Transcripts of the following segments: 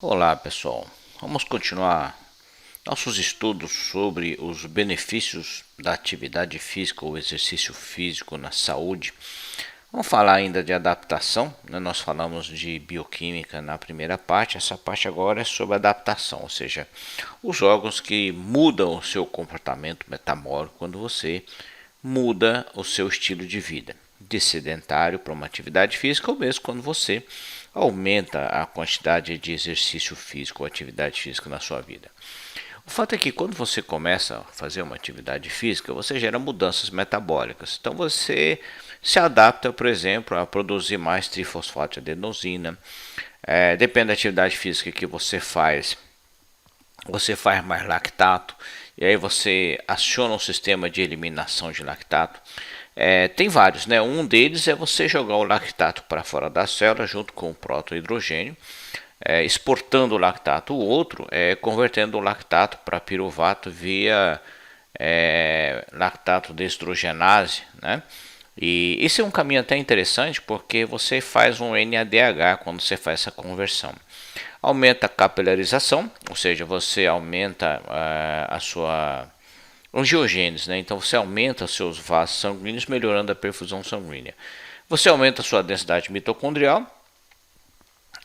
Olá pessoal, vamos continuar nossos estudos sobre os benefícios da atividade física ou exercício físico na saúde. Vamos falar ainda de adaptação, né? Nós falamos de bioquímica na primeira parte, essa parte agora é sobre adaptação, ou seja, os órgãos que mudam o seu comportamento metabólico quando você muda o seu estilo de vida, de sedentário para uma atividade física, ou mesmo quando você aumenta a quantidade de exercício físico ou atividade física na sua vida. O fato é que quando você começa a fazer uma atividade física, você gera mudanças metabólicas. Então você se adapta, por exemplo, a produzir mais trifosfato de adenosina. Depende da atividade física que você faz mais lactato, e aí você aciona um sistema de eliminação de lactato. Tem vários, né? Um deles é você jogar o lactato para fora da célula junto com o protohidrogênio, exportando o lactato. O outro é convertendo o lactato para piruvato via lactato deshidrogenase, né? E esse é um caminho até interessante porque você faz um NADH quando você faz essa conversão. Aumenta a capilarização, ou seja, você aumenta a sua angiogênese, né? Então você aumenta os seus vasos sanguíneos, melhorando a perfusão sanguínea. Você aumenta a sua densidade mitocondrial,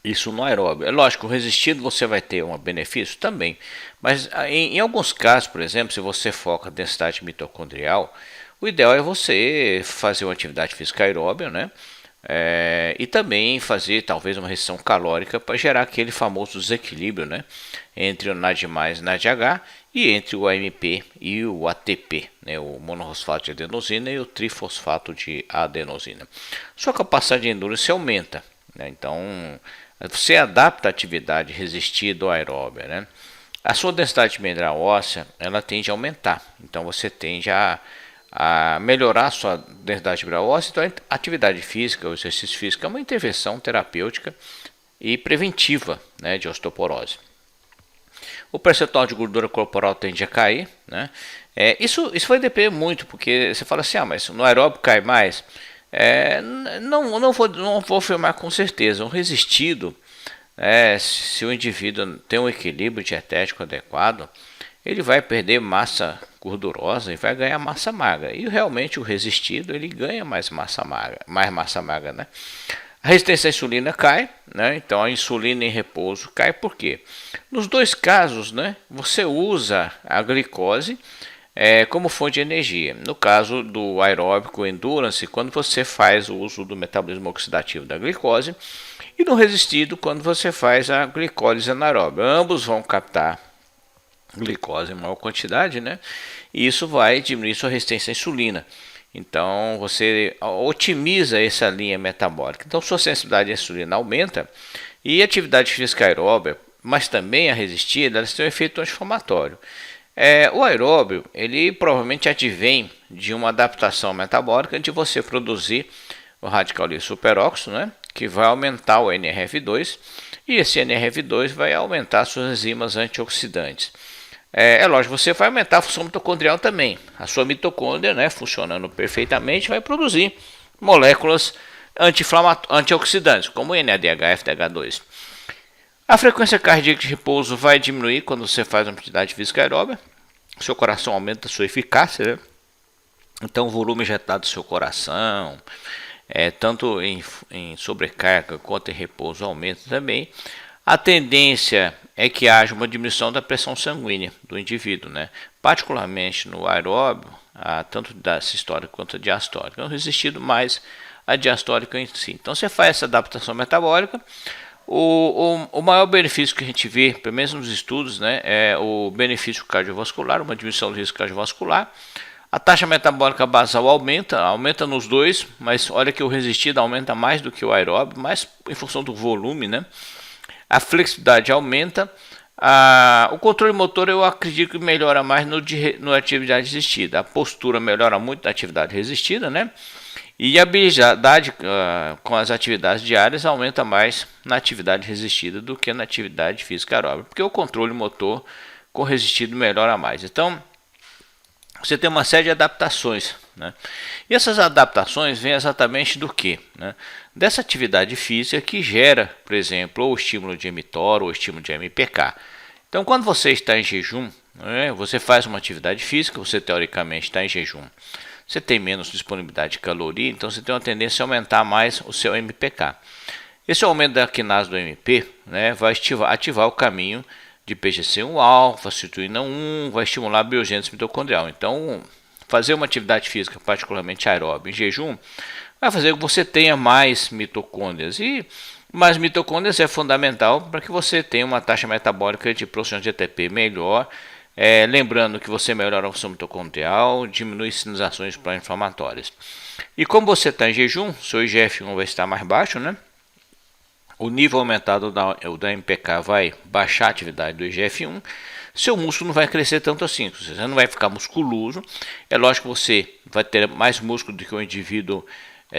isso no aeróbio. É lógico, o resistido você vai ter um benefício também, mas em alguns casos, por exemplo, se você foca na densidade mitocondrial, o ideal é você fazer uma atividade física aeróbia, né? E também fazer talvez uma restrição calórica para gerar aquele famoso desequilíbrio, né, entre o NAD+, NADH e entre o AMP e o ATP, né, o monorfosfato de adenosina e o trifosfato de adenosina. Sua capacidade de endurance aumenta, né, então você adapta a atividade resistida ou aeróbia, né. A sua densidade mineral óssea ela tende a aumentar, então você tende a melhorar a sua densidade mineral óssea. Então, a atividade física, o exercício físico é uma intervenção terapêutica e preventiva, né, de osteoporose. O percentual de gordura corporal tende a cair, né? Isso vai depender muito, porque você fala assim, mas no aeróbico cai mais. Não vou afirmar com certeza. O resistido, se o indivíduo tem um equilíbrio dietético adequado, ele vai perder massa gordurosa e vai ganhar massa magra. E realmente o resistido ele ganha mais massa magra, né? A resistência à insulina cai, né? Então a insulina em repouso cai. Por quê? Nos dois casos, né, você usa a glicose como fonte de energia. No caso do aeróbico endurance, quando você faz o uso do metabolismo oxidativo da glicose, e no resistido, quando você faz a glicólise anaeróbica. Ambos vão captar glicose em maior quantidade, né? E isso vai diminuir sua resistência à insulina. Então você otimiza essa linha metabólica. Então sua sensibilidade à insulina aumenta e a atividade física aeróbia, mas também a resistida, elas têm um efeito anti-inflamatório. O aeróbio, ele provavelmente advém de uma adaptação metabólica de você produzir o radical livre superóxido, né? Que vai aumentar o NRF2 e esse NRF2 vai aumentar suas enzimas antioxidantes. Lógico, você vai aumentar a função mitocondrial também. A sua mitocôndria, né, funcionando perfeitamente, vai produzir moléculas antioxidantes, como o NADH, FDH2. A frequência cardíaca de repouso vai diminuir quando você faz uma atividade física aeróbia. Seu coração aumenta a sua eficácia, né? Então o volume injetado do seu coração, tanto em sobrecarga quanto em repouso, aumenta também. A tendência é que haja uma diminuição da pressão sanguínea do indivíduo, né? Particularmente no aeróbio, tanto da sistólica quanto da diastólica. Não resistido mais a diastólica em si. Então você faz essa adaptação metabólica. O maior benefício que a gente vê, pelo menos nos estudos, né, é o benefício cardiovascular, uma diminuição do risco cardiovascular. A taxa metabólica basal aumenta nos dois, mas olha que o resistido aumenta mais do que o aeróbio, mais em função do volume, né? A flexibilidade aumenta, o controle motor eu acredito que melhora mais no atividade resistida, a postura melhora muito na atividade resistida, né? E a habilidade com as atividades diárias aumenta mais na atividade resistida do que na atividade física aeróbica, porque o controle motor com resistido melhora mais. Então, você tem uma série de adaptações, né? E essas adaptações vêm exatamente do que? Né? Dessa atividade física que gera, por exemplo, ou o estímulo de mTOR ou o estímulo de MPK. Então, quando você está em jejum, né, você faz uma atividade física, você teoricamente está em jejum, você tem menos disponibilidade de caloria, então você tem uma tendência a aumentar mais o seu MPK. Esse aumento da quinase do MP, né, vai ativar o caminho de PGC1-alfa, citoína 1, vai estimular a biogênese mitocondrial. Então, fazer uma atividade física, particularmente aeróbica, em jejum, vai fazer com que você tenha mais mitocôndrias. E mais mitocôndrias é fundamental para que você tenha uma taxa metabólica de produção de ATP melhor. Lembrando que você melhora a função mitocondrial, diminui sinalizações pró-inflamatórias. E como você está em jejum, seu IGF-1 vai estar mais baixo, né? O nível aumentado da MPK vai baixar a atividade do IGF-1, seu músculo não vai crescer tanto assim, você não vai ficar musculoso. É lógico que você vai ter mais músculo do que um indivíduo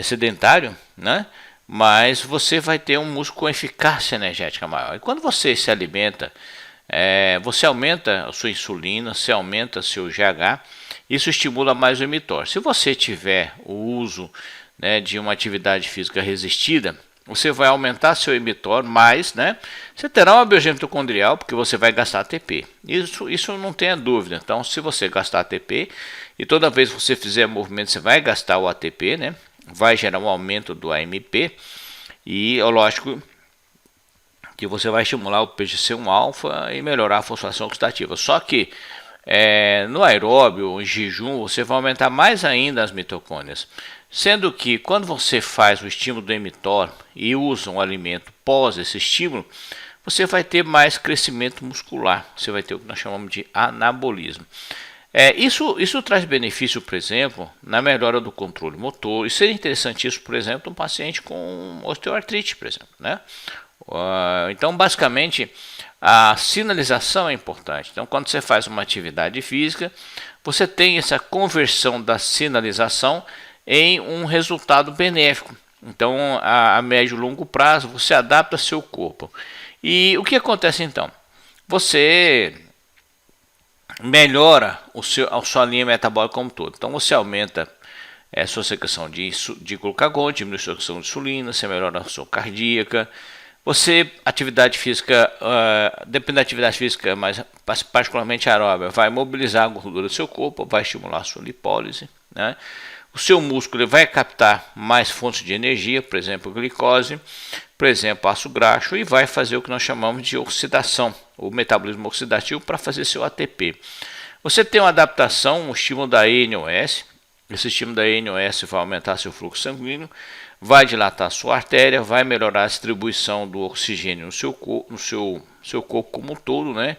sedentário, né? Mas você vai ter um músculo com eficácia energética maior. E quando você se alimenta, você aumenta a sua insulina, você aumenta seu GH, isso estimula mais o mTOR. Se você tiver o uso, né, de uma atividade física resistida, você vai aumentar seu mTOR, mas, né, você terá uma biogênese mitocondrial, porque você vai gastar ATP. Isso não tenha dúvida. Então, se você gastar ATP, e toda vez que você fizer movimento, você vai gastar o ATP, né, vai gerar um aumento do AMP, e é lógico que você vai estimular o PGC1-alfa e melhorar a fosforação oxidativa. Só que no aeróbio, em jejum, você vai aumentar mais ainda as mitocôndrias. Sendo que quando você faz o estímulo do mTOR e usa um alimento pós esse estímulo, você vai ter mais crescimento muscular. Você vai ter o que nós chamamos de anabolismo. Isso traz benefício, por exemplo, na melhora do controle motor. E seria interessante isso, por exemplo, um paciente com osteoartrite, por exemplo, né? Então, basicamente, a sinalização é importante. Então, quando você faz uma atividade física, você tem essa conversão da sinalização em um resultado benéfico. Então, a médio e longo prazo, você adapta seu corpo. E o que acontece então? Você melhora a sua linha metabólica como um todo. Então, você aumenta a sua secreção de glucagon, diminui a sua secreção de insulina, você melhora a sua cardíaca. Você, atividade física, depende da atividade física, mas particularmente aeróbica, vai mobilizar a gordura do seu corpo, vai estimular a sua lipólise, né? O seu músculo vai captar mais fontes de energia, por exemplo, glicose, por exemplo, ácido graxo, e vai fazer o que nós chamamos de oxidação, o metabolismo oxidativo, para fazer seu ATP. Você tem uma adaptação, um estímulo da ENOS, esse estímulo da ENOS vai aumentar seu fluxo sanguíneo, vai dilatar a sua artéria, vai melhorar a distribuição do oxigênio no seu corpo como um todo, né?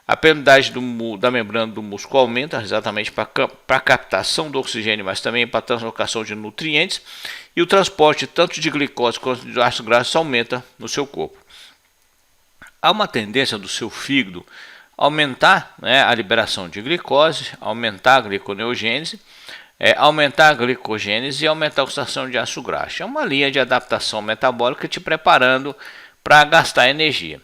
A permeabilidade da membrana do músculo aumenta exatamente para a captação do oxigênio, mas também para a translocação de nutrientes, e o transporte tanto de glicose quanto de ácido graxo aumenta no seu corpo. Há uma tendência do seu fígado aumentar, né, a liberação de glicose, aumentar a gliconeogênese, aumentar a glicogênese e aumentar a oxidação de ácido graxo. É uma linha de adaptação metabólica te preparando para gastar energia.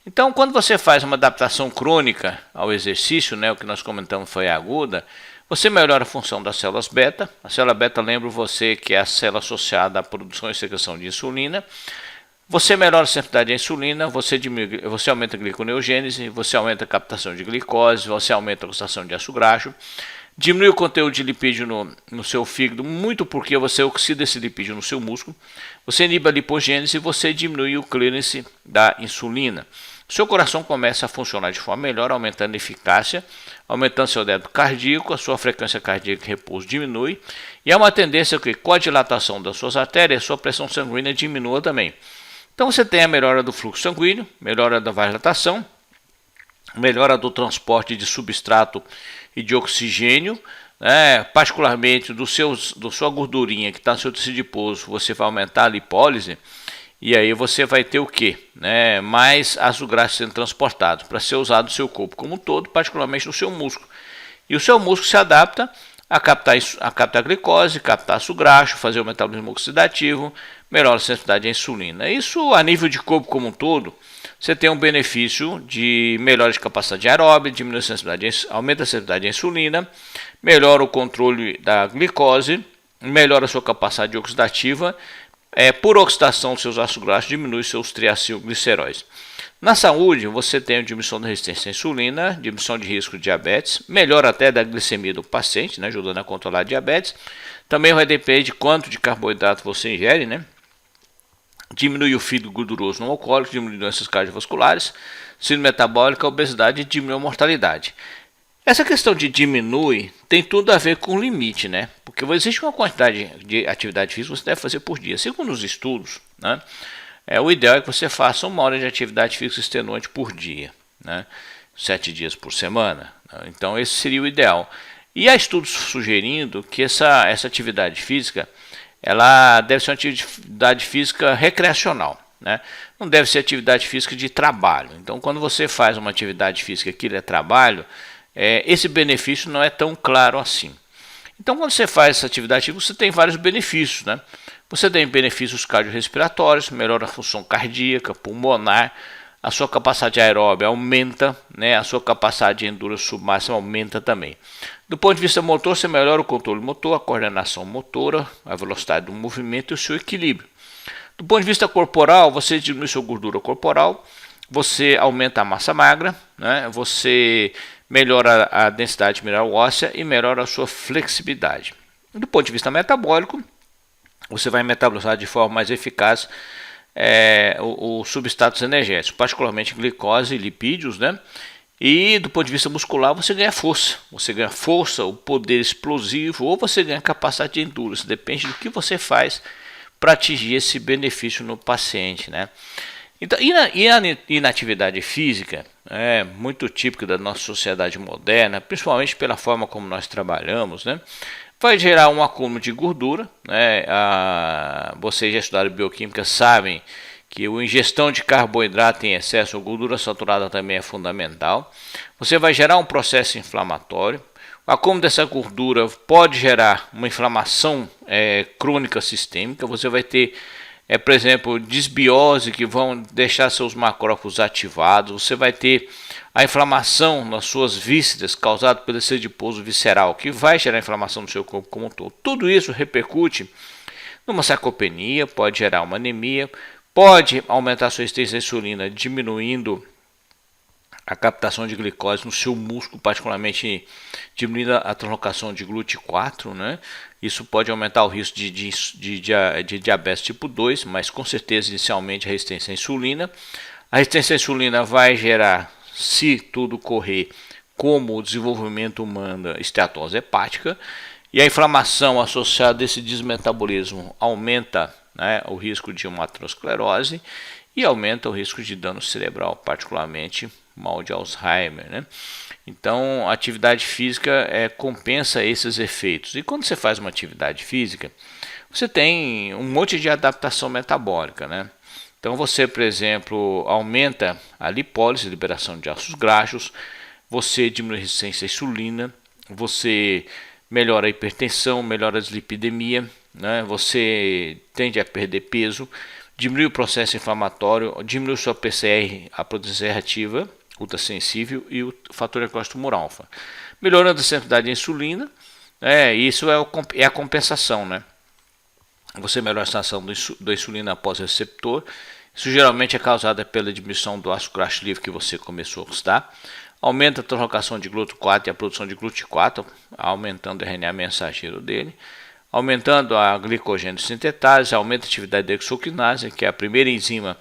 Então, quando você faz uma adaptação crônica ao exercício, né, o que nós comentamos foi aguda, você melhora a função das células beta. A célula beta, lembro você, que é a célula associada à produção e secreção de insulina. Você melhora a sensibilidade à insulina, você aumenta a gliconeogênese, você aumenta a captação de glicose, você aumenta a oxidação de ácido graxo, diminui o conteúdo de lipídio no seu fígado, muito porque você oxida esse lipídio no seu músculo, você inibe a lipogênese e você diminui o clearance da insulina. Seu coração começa a funcionar de forma melhor, aumentando a eficácia, aumentando seu débito cardíaco, a sua frequência cardíaca de repouso diminui, e há uma tendência que com a dilatação das suas artérias, sua pressão sanguínea diminua também. Então você tem a melhora do fluxo sanguíneo, melhora da vasodilatação, melhora do transporte de substrato e de oxigênio, né? Particularmente da sua gordurinha que está no seu tecido adiposo, você vai aumentar a lipólise, e aí você vai ter o quê? Né? Mais ácido graxo sendo transportado para ser usado no seu corpo como um todo, particularmente no seu músculo. E o seu músculo se adapta a captar glicose, captar ácido graxo, fazer o metabolismo oxidativo, melhora a sensibilidade à insulina. Isso a nível de corpo como um todo, você tem um benefício de melhora de capacidade aeróbica, diminui a sensibilidade, aumenta a sensibilidade à insulina, melhora o controle da glicose, melhora a sua capacidade oxidativa, por oxidação dos seus ácidos graxos, diminui seus triacilgliceróis. Na saúde, você tem a diminuição da resistência à insulina, diminuição de risco de diabetes, melhora até da glicemia do paciente, né, ajudando a controlar a diabetes. Também vai depender de quanto de carboidrato você ingere, né? Diminui o fígado gorduroso não alcoólico, diminui doenças cardiovasculares, síndrome metabólica, obesidade e diminui a mortalidade. Essa questão de diminui tem tudo a ver com limite, né? Porque existe uma quantidade de atividade física que você deve fazer por dia. Segundo os estudos, né? O ideal é que você faça 1 hora de atividade física extenuante por dia, né? 7 dias por semana. Então esse seria o ideal. E há estudos sugerindo que essa atividade física ela deve ser uma atividade física recreacional, né? Não deve ser atividade física de trabalho. Então quando você faz uma atividade física que é trabalho, esse benefício não é tão claro assim. Então quando você faz essa atividade física, você tem vários benefícios, né? Você tem benefícios cardiorrespiratórios, melhora a função cardíaca, pulmonar, a sua capacidade aeróbica aumenta, né? A sua capacidade de endurance submáxima aumenta também. Do ponto de vista motor, você melhora o controle motor, a coordenação motora, a velocidade do movimento e o seu equilíbrio. Do ponto de vista corporal, você diminui sua gordura corporal, você aumenta a massa magra, né? Você melhora a densidade mineral óssea e melhora a sua flexibilidade. Do ponto de vista metabólico, você vai metabolizar de forma mais eficaz os substratos energéticos, particularmente glicose e lipídios, né? E do ponto de vista muscular, você ganha força, o poder explosivo, ou você ganha capacidade de endurance, depende do que você faz para atingir esse benefício no paciente, né? Então, e na atividade física, muito típica da nossa sociedade moderna, principalmente pela forma como nós trabalhamos, né? Vai gerar um acúmulo de gordura, né? Vocês já estudaram bioquímica, sabem que a ingestão de carboidrato em excesso ou gordura saturada também é fundamental. Você vai gerar um processo inflamatório. O acúmulo dessa gordura pode gerar uma inflamação crônica sistêmica. Você vai ter, por exemplo, disbiose, que vão deixar seus macrófagos ativados. Você vai ter a inflamação nas suas vísceras causada pelo excesso de pouso visceral, que vai gerar inflamação no seu corpo como um todo. Tudo isso repercute numa sarcopenia, pode gerar uma anemia, pode aumentar a sua resistência à insulina, diminuindo a captação de glicose no seu músculo, particularmente diminuindo a translocação de GLUT4, né? Isso pode aumentar o risco de diabetes tipo 2, mas com certeza inicialmente a resistência à insulina. A resistência à insulina vai gerar, se tudo correr como o desenvolvimento humano, esteatose hepática, e a inflamação associada a esse desmetabolismo aumenta, né, o risco de uma aterosclerose e aumenta o risco de dano cerebral, particularmente mal de Alzheimer, né? Então, a atividade física compensa esses efeitos. E quando você faz uma atividade física, você tem um monte de adaptação metabólica, né? Então, você, por exemplo, aumenta a lipólise, liberação de ácidos graxos, você diminui a resistência à insulina, você melhora a hipertensão, melhora a dislipidemia, né? Você tende a perder peso, diminui o processo inflamatório, diminui sua PCR, a proteína reativa, ultrassensível, e o fator necrótico tumoral alfa. Melhorando a sensibilidade à insulina, isso é a compensação, né? Você melhora a sensação da insulina após o receptor. Isso geralmente é causado pela diminuição do ácido graxo livre que você começou a usar. Aumenta a translocação de GLUT4 e a produção de GLUT4, aumentando o RNA mensageiro dele. Aumentando a glicogênio sintetase, aumenta a atividade da hexoquinase, que é a primeira enzima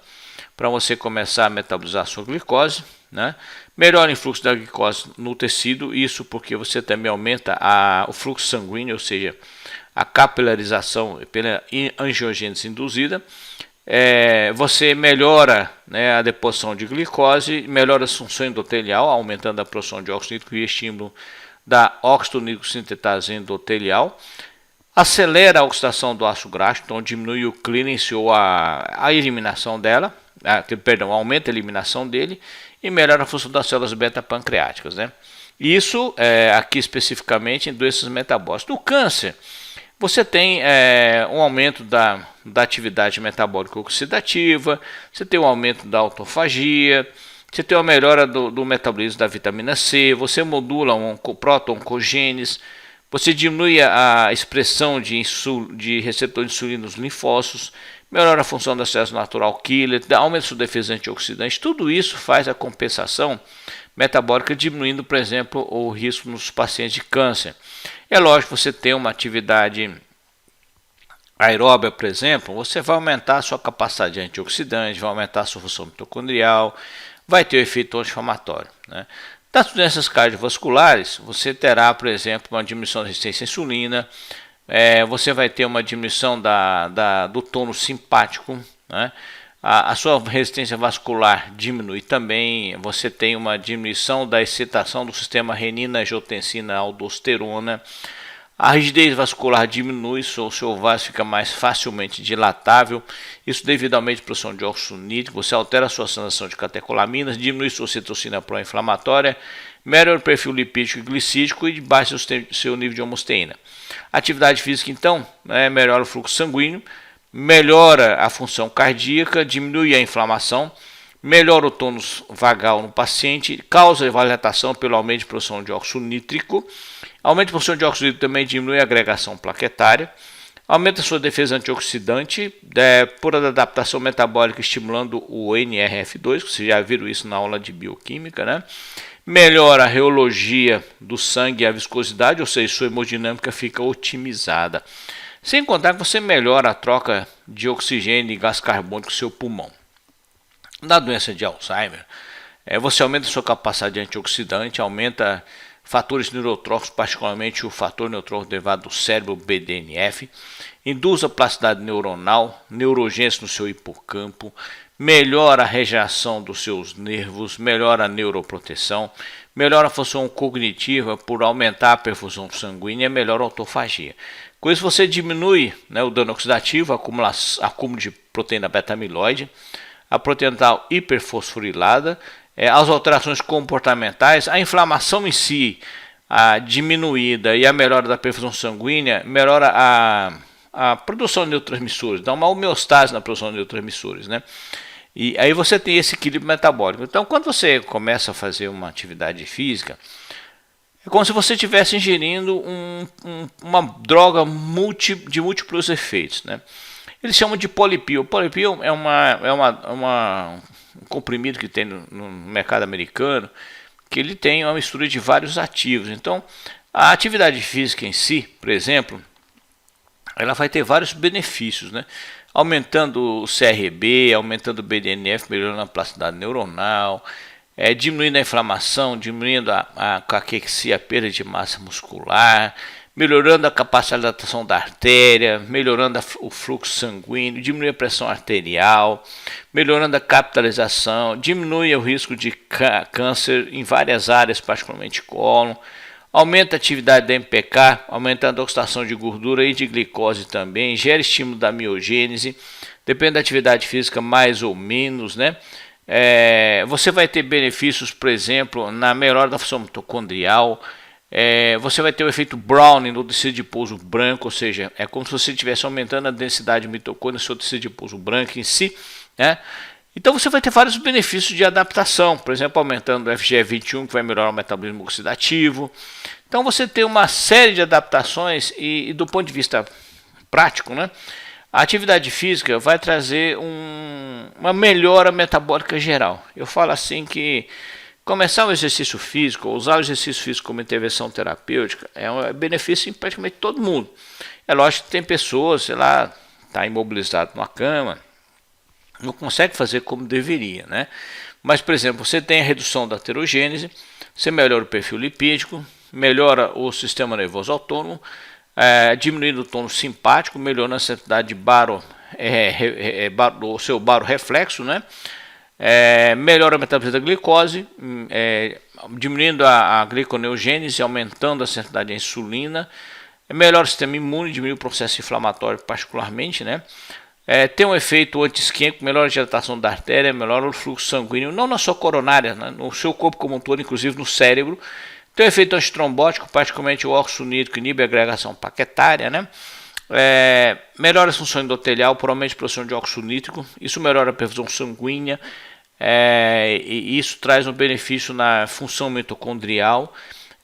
para você começar a metabolizar a sua glicose, né? Melhora o influxo da glicose no tecido, isso porque você também aumenta o fluxo sanguíneo, ou seja, a capilarização pela angiogênese induzida. Você melhora, né, a deposição de glicose, melhora a função endotelial, aumentando a produção de óxido nítrico e estímulo da óxido nítrico sintetase endotelial. Acelera a oxidação do ácido graxo, então diminui o clearance ou a eliminação dela, aumenta a eliminação dele e melhora a função das células beta-pancreáticas, né? Isso aqui especificamente em doenças metabólicas. No câncer, você tem um aumento da atividade metabólica oxidativa, você tem um aumento da autofagia, você tem uma melhora do metabolismo da vitamina C, você modula um proto-oncogênese, você diminui a expressão de receptor de insulina nos linfócitos, melhora a função das células natural killer, aumenta sua defesa antioxidante. Tudo isso faz a compensação metabólica, diminuindo, por exemplo, o risco nos pacientes de câncer. É lógico que você tem uma atividade aeróbia, por exemplo, você vai aumentar a sua capacidade antioxidante, vai aumentar a sua função mitocondrial, vai ter o efeito anti-inflamatório, né? Das doenças cardiovasculares, você terá, por exemplo, uma diminuição da resistência à insulina, você vai ter uma diminuição do tônus simpático, né? A sua resistência vascular diminui também, você tem uma diminuição da excitação do sistema renina-angiotensina-aldosterona, a rigidez vascular diminui, o seu vaso fica mais facilmente dilatável, isso devido ao aumento de produção de óxido nítrico, você altera a sua sensação de catecolaminas, diminui sua citocina pró-inflamatória, melhora o perfil lipídico e glicídico e baixa o seu nível de homosteína. Atividade física, então, melhora o fluxo sanguíneo, melhora a função cardíaca, diminui a inflamação, melhora o tônus vagal no paciente, causa dilatação pelo aumento de produção de óxido nítrico, aumento de produção de óxido nítrico também diminui a agregação plaquetária, aumenta a sua defesa antioxidante por adaptação metabólica estimulando o NRF2, vocês já viram isso na aula de bioquímica, né? Melhora a reologia do sangue e a viscosidade, ou seja, sua hemodinâmica fica otimizada. Sem contar que você melhora a troca de oxigênio e gás carbônico no seu pulmão. Na doença de Alzheimer, você aumenta a sua capacidade antioxidante, aumenta fatores neurotróficos, particularmente o fator neurotrófico derivado do cérebro BDNF, induz a plasticidade neuronal, neurogênese no seu hipocampo, melhora a regeneração dos seus nervos, melhora a neuroproteção, melhora a função cognitiva por aumentar a perfusão sanguínea e melhora a autofagia. Com isso você diminui o dano oxidativo, acúmulo de proteína beta-amiloide, a proteína tal hiperfosforilada, as alterações comportamentais, a inflamação em si, a diminuída e a melhora da perfusão sanguínea, melhora a produção de neurotransmissores, dá uma homeostase na produção de neurotransmissores, né? E aí você tem esse equilíbrio metabólico. Então, quando você começa a fazer uma atividade física, é como se você estivesse ingerindo uma droga de múltiplos efeitos, né? Eles chamam de polipil. Polipil é um comprimido que tem no mercado americano, que ele tem uma mistura de vários ativos. Então, a atividade física em si, por exemplo, ela vai ter vários benefícios, né? Aumentando o CRB, aumentando o BDNF, melhorando a plasticidade neuronal, diminuindo a inflamação, diminuindo a caquexia, a perda de massa muscular, melhorando a capacidade de dilatação da artéria, melhorando o fluxo sanguíneo, diminui a pressão arterial, melhorando a capitalização, diminui o risco de câncer em várias áreas, particularmente cólon, aumenta a atividade da MPK, aumentando a oxidação de gordura e de glicose também, gera estímulo da miogênese, depende da atividade física mais ou menos, né? Você vai ter benefícios, por exemplo, na melhora da função mitocondrial, você vai ter o efeito Browning no tecido adiposo branco, ou seja, é como se você estivesse aumentando a densidade de mitocôndria no seu tecido adiposo branco em si, né? Então você vai ter vários benefícios de adaptação, por exemplo, aumentando o FGF21, que vai melhorar o metabolismo oxidativo. Então você tem uma série de adaptações e do ponto de vista prático, né? A atividade física vai trazer uma melhora metabólica geral. Eu falo assim que começar o exercício físico, usar o exercício físico como intervenção terapêutica, é um benefício em praticamente todo mundo. É lógico que tem pessoas, sei lá, está imobilizado numa cama, não consegue fazer como deveria, né? Mas, por exemplo, você tem a redução da aterogênese, você melhora o perfil lipídico, melhora o sistema nervoso autônomo, diminuindo o tônus simpático, melhorando a sensibilidade de do seu baroreflexo, né? Melhora a metabolismo da glicose, diminuindo a gliconeogênese, aumentando a sensibilidade à insulina, melhora o sistema imune, diminui o processo inflamatório particularmente, né? Tem um efeito anti-isquêmico, melhora a dilatação da artéria, melhora o fluxo sanguíneo, não na sua coronária, né? No seu corpo como um todo, inclusive no cérebro. Tem um efeito antitrombótico, particularmente o óxido nítrico inibe a agregação plaquetária, né? Melhora a função endotelial por aumento de produção de óxido nítrico. Isso melhora a perfusão sanguínea. E isso traz um benefício na função mitocondrial.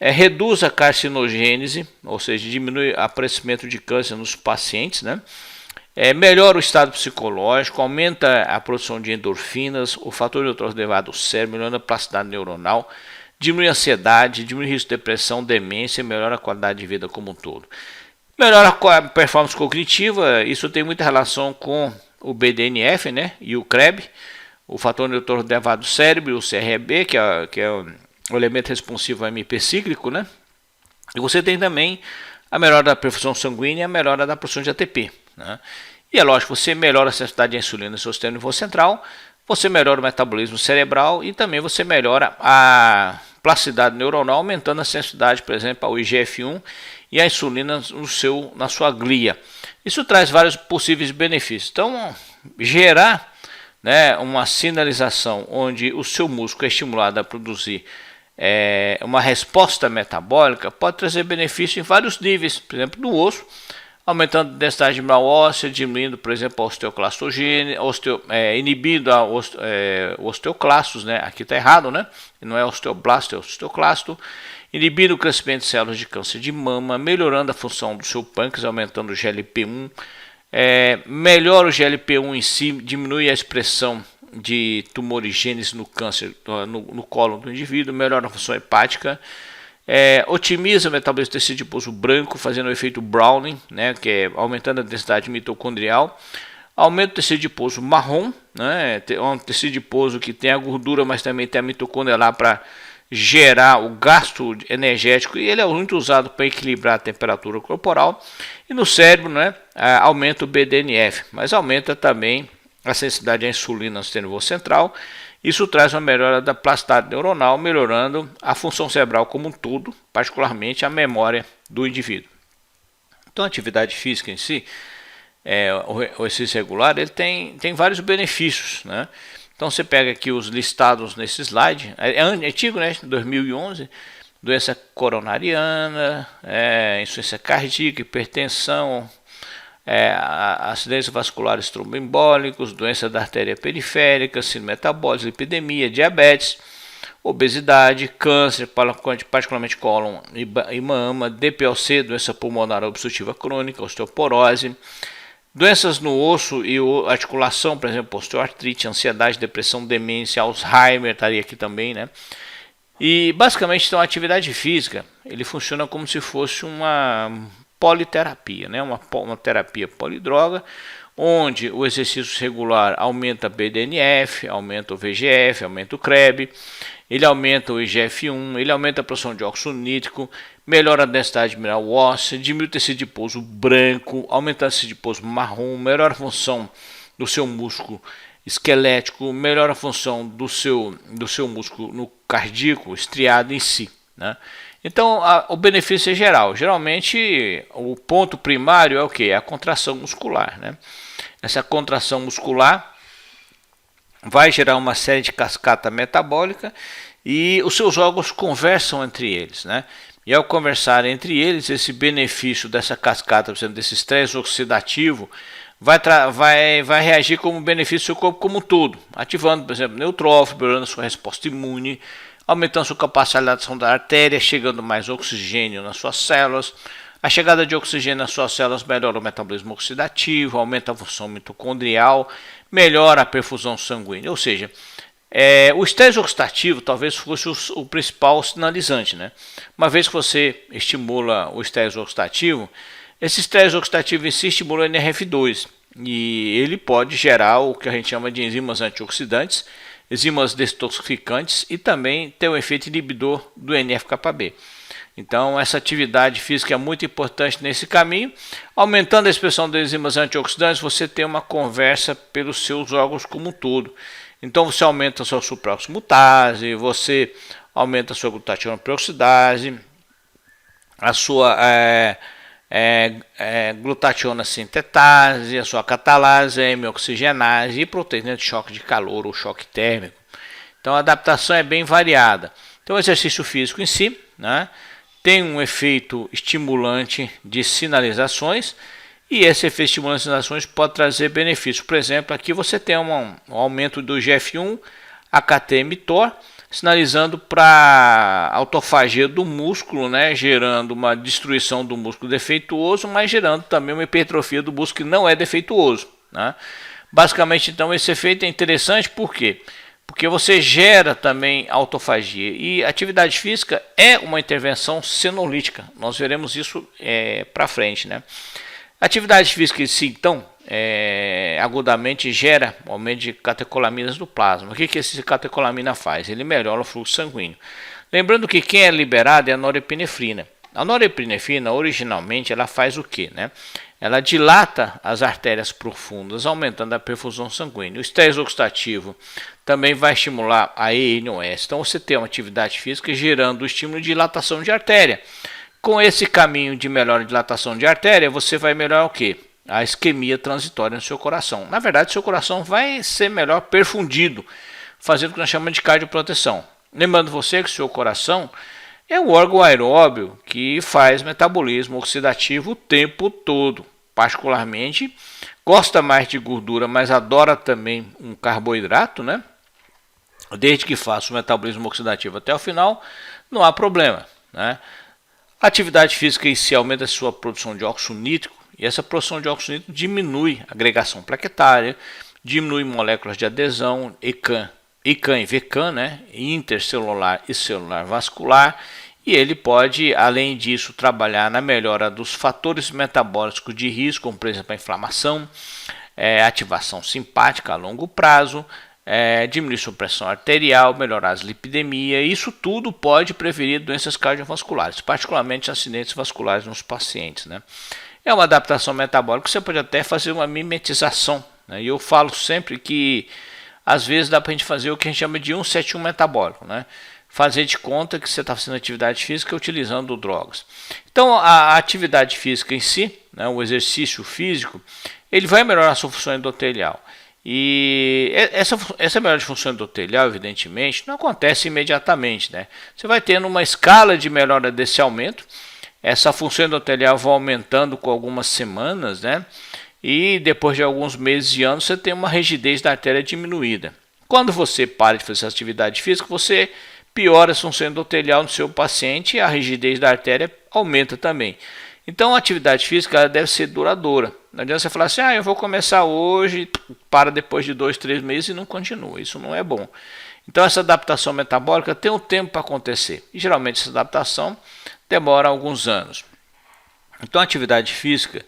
Reduz a carcinogênese, ou seja, diminui o aparecimento de câncer nos pacientes, né? Melhora o estado psicológico, aumenta a produção de endorfinas, o fator neutrófico elevado do cérebro, melhora a plasticidade neuronal, diminui a ansiedade, diminui o risco de depressão, demência, melhora a qualidade de vida como um todo. Melhora a performance cognitiva, isso tem muita relação com o BDNF, né, e o CREB, o fator neutrófico elevado do cérebro, o CRB, que é o elemento responsivo ao MP cíclico, né? E você tem também a melhora da perfusão sanguínea e a melhora da produção de ATP, né? E é lógico, você melhora a sensibilidade de insulina no seu sistema nervoso central, você melhora o metabolismo cerebral e também você melhora a plasticidade neuronal, aumentando a sensibilidade, por exemplo, ao IGF-1 e a insulina na sua glia. Isso traz vários possíveis benefícios. Então, gerar, né, uma sinalização onde o seu músculo é estimulado a produzir uma resposta metabólica pode trazer benefício em vários níveis, por exemplo, no osso, aumentando a densidade mineral óssea, diminuindo, por exemplo, a osteoclastogênese, inibindo osteoclastos, né? Aqui está errado, né? Não é osteoblasto, é osteoclasto, inibindo o crescimento de células de câncer de mama, melhorando a função do seu pâncreas, aumentando o GLP-1, melhora o GLP-1 em si, diminui a expressão de tumorigênese no câncer, no cólon do indivíduo, melhora a função hepática, otimiza o metabolismo do tecido adiposo branco, fazendo o efeito Browning, né, que é aumentando a densidade mitocondrial, aumenta o tecido adiposo marrom, né, é um tecido adiposo que tem a gordura, mas também tem a mitocôndria lá para gerar o gasto energético, e ele é muito usado para equilibrar a temperatura corporal. E no cérebro, né, aumenta o BDNF, mas aumenta também a sensibilidade à insulina no sistema nervoso central. Isso traz uma melhora da plasticidade neuronal, melhorando a função cerebral como um todo, particularmente a memória do indivíduo. Então, a atividade física em si, o exercício regular, ele tem vários benefícios, né? Então, você pega aqui os listados nesse slide, é antigo, né? 2011, doença coronariana, insuficiência cardíaca, hipertensão, acidentes vasculares tromboembólicos, doença da artéria periférica, síndrome metabólica, lipidemia, diabetes, obesidade, câncer, particularmente cólon e mama, DPLC, doença pulmonar obstrutiva crônica, osteoporose, doenças no osso e articulação, por exemplo, osteoartrite, ansiedade, depressão, demência, Alzheimer, estaria aqui também, né? E basicamente, então, a atividade física, ele funciona como se fosse uma politerapia, né? Uma terapia polidroga, onde o exercício regular aumenta BDNF, aumenta o VGF, aumenta o CREB, ele aumenta o IGF-1, ele aumenta a produção de óxido nítrico, melhora a densidade mineral óssea, diminui o tecido adiposo branco, aumenta o tecido adiposo marrom, melhora a função do seu músculo esquelético, melhora a função do seu músculo no cardíaco estriado em si, né? Então, o benefício é geral. Geralmente, o ponto primário é o que? É a contração muscular, né? Essa contração muscular vai gerar uma série de cascata metabólica e os seus órgãos conversam entre eles, né? E ao conversar entre eles, esse benefício dessa cascata, por exemplo, desse estresse oxidativo, vai reagir como benefício do seu corpo como um todo, ativando, por exemplo, neutrófilo, melhorando a sua resposta imune, aumentando sua capacidade de ação da artéria, chegando mais oxigênio nas suas células. A chegada de oxigênio nas suas células melhora o metabolismo oxidativo, aumenta a função mitocondrial, melhora a perfusão sanguínea. Ou seja, o estresse oxidativo talvez fosse o principal sinalizante, né? Uma vez que você estimula o estresse oxidativo, esse estresse oxidativo em si estimula o NRF2 e ele pode gerar o que a gente chama de enzimas antioxidantes, enzimas detoxificantes e também ter um efeito inibidor do NF-κB. Então, essa atividade física é muito importante nesse caminho. Aumentando a expressão das enzimas antioxidantes, você tem uma conversa pelos seus órgãos como um todo. Então, você aumenta a sua supraoximutase, você aumenta a sua glutationa peroxidase, a sua glutationa sintetase, a sua catalase, a hemioxigenase e proteína de choque de calor ou choque térmico. Então a adaptação é bem variada. Então o exercício físico em si, né, tem um efeito estimulante de sinalizações e esse efeito estimulante nas ações pode trazer benefícios. Por exemplo, aqui você tem um aumento do GF1, AKT-mTOR, sinalizando para autofagia do músculo, né, gerando uma destruição do músculo defeituoso, mas gerando também uma hipertrofia do músculo que não é defeituoso, né? Basicamente, então, esse efeito é interessante por quê? Porque você gera também autofagia, e atividade física é uma intervenção senolítica. Nós veremos isso para frente, né? Atividade física em si, então, agudamente gera aumento de catecolaminas do plasma. O que esse catecolamina faz? Ele melhora o fluxo sanguíneo. Lembrando que quem é liberado é a norepinefrina. A norepinefrina, originalmente, ela faz o quê, né? Ela dilata as artérias profundas, aumentando a perfusão sanguínea. O estresse oxidativo também vai estimular a ENOS. Então, você tem uma atividade física gerando o estímulo de dilatação de artéria. Com esse caminho de melhora de dilatação de artéria, você vai melhorar o quê? A isquemia transitória no seu coração. Na verdade, seu coração vai ser melhor perfundido, fazendo o que nós chamamos de cardioproteção. Lembrando você que o seu coração é o órgão aeróbio que faz metabolismo oxidativo o tempo todo. Particularmente, gosta mais de gordura, mas adora também um carboidrato, né? Desde que faça o metabolismo oxidativo até o final, não há problema, né? A atividade física em si aumenta a sua produção de óxido nítrico, e essa produção de óxido nítrico diminui a agregação plaquetária, diminui moléculas de adesão, ECAM e VCAM, né? Intercelular e celular vascular. E ele pode, além disso, trabalhar na melhora dos fatores metabólicos de risco, como por exemplo a inflamação, ativação simpática a longo prazo, diminuir sua pressão arterial, melhorar as lipidemias. Isso tudo pode prevenir doenças cardiovasculares, particularmente acidentes vasculares nos pacientes, né? É uma adaptação metabólica, você pode até fazer uma mimetização, né? E eu falo sempre que às vezes dá para a gente fazer o que a gente chama de 171 metabólico, né? Fazer de conta que você está fazendo atividade física utilizando drogas. Então, a atividade física em si, né, o exercício físico, ele vai melhorar a sua função endotelial. E essa melhora de função endotelial, evidentemente, não acontece imediatamente, né? Você vai tendo uma escala de melhora desse aumento, essa função endotelial vai aumentando com algumas semanas, né? E depois de alguns meses e anos, você tem uma rigidez da artéria diminuída. Quando você para de fazer essa atividade física, você piora a função endotelial no seu paciente e a rigidez da artéria aumenta também. Então, a atividade física ela deve ser duradoura. Não adianta você falar assim, eu vou começar hoje, para depois de 2, 3 meses e não continua. Isso não é bom. Então, essa adaptação metabólica tem um tempo para acontecer. E, geralmente, essa adaptação demora alguns anos. Então, a atividade física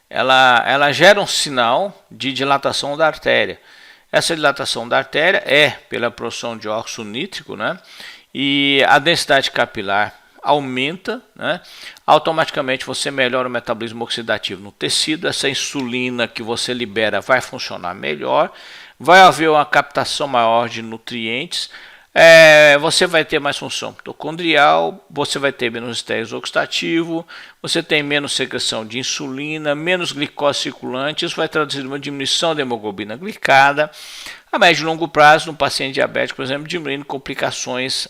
ela gera um sinal de dilatação da artéria. Essa dilatação da artéria é pela produção de óxido nítrico, né? E a densidade capilar aumenta, né? Automaticamente você melhora o metabolismo oxidativo no tecido, essa insulina que você libera vai funcionar melhor, vai haver uma captação maior de nutrientes, você vai ter mais função mitocondrial, você vai ter menos estresse oxidativo, você tem menos secreção de insulina, menos glicose circulante, isso vai traduzir uma diminuição da hemoglobina glicada, a médio e longo prazo, no paciente diabético, por exemplo, diminuindo complicações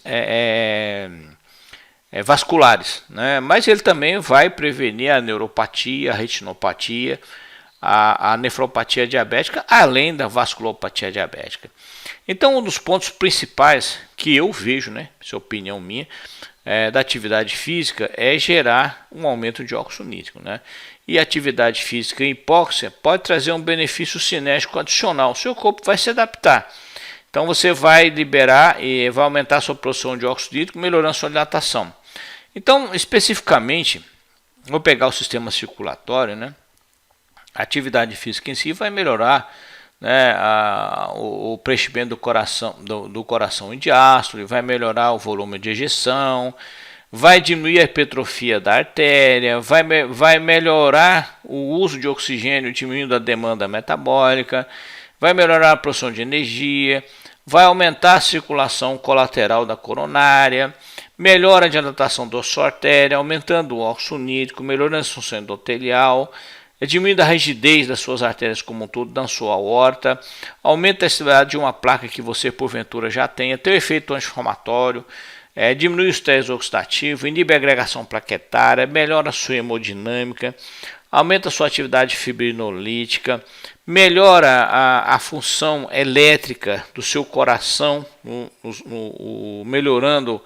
vasculares, né? Mas ele também vai prevenir a neuropatia, a retinopatia, a nefropatia diabética, além da vasculopatia diabética. Então, um dos pontos principais que eu vejo, né, essa é a opinião minha, da atividade física é gerar um aumento de óxido nítrico, né? E a atividade física em hipóxia pode trazer um benefício cinético adicional. O seu corpo vai se adaptar. Então, você vai liberar e vai aumentar a sua produção de óxido nítrico, melhorando a sua dilatação. Então, especificamente, vou pegar o sistema circulatório, né? A atividade física em si vai melhorar, né, o preenchimento do coração em diástole, vai melhorar o volume de ejeção, vai diminuir a hipertrofia da artéria, vai melhorar o uso de oxigênio, diminuindo a demanda metabólica, vai melhorar a produção de energia, vai aumentar a circulação colateral da coronária, melhora a dilatação da sua artéria, aumentando o óxido nítrico, melhorando a função endotelial, diminuindo a rigidez das suas artérias como um todo, da sua aorta, aumenta a estabilidade de uma placa que você porventura já tenha, tem o efeito anti-inflamatório, diminui o estresse oxidativo, inibe a agregação plaquetária, melhora a sua hemodinâmica, aumenta a sua atividade fibrinolítica, melhora a função elétrica do seu coração, melhorando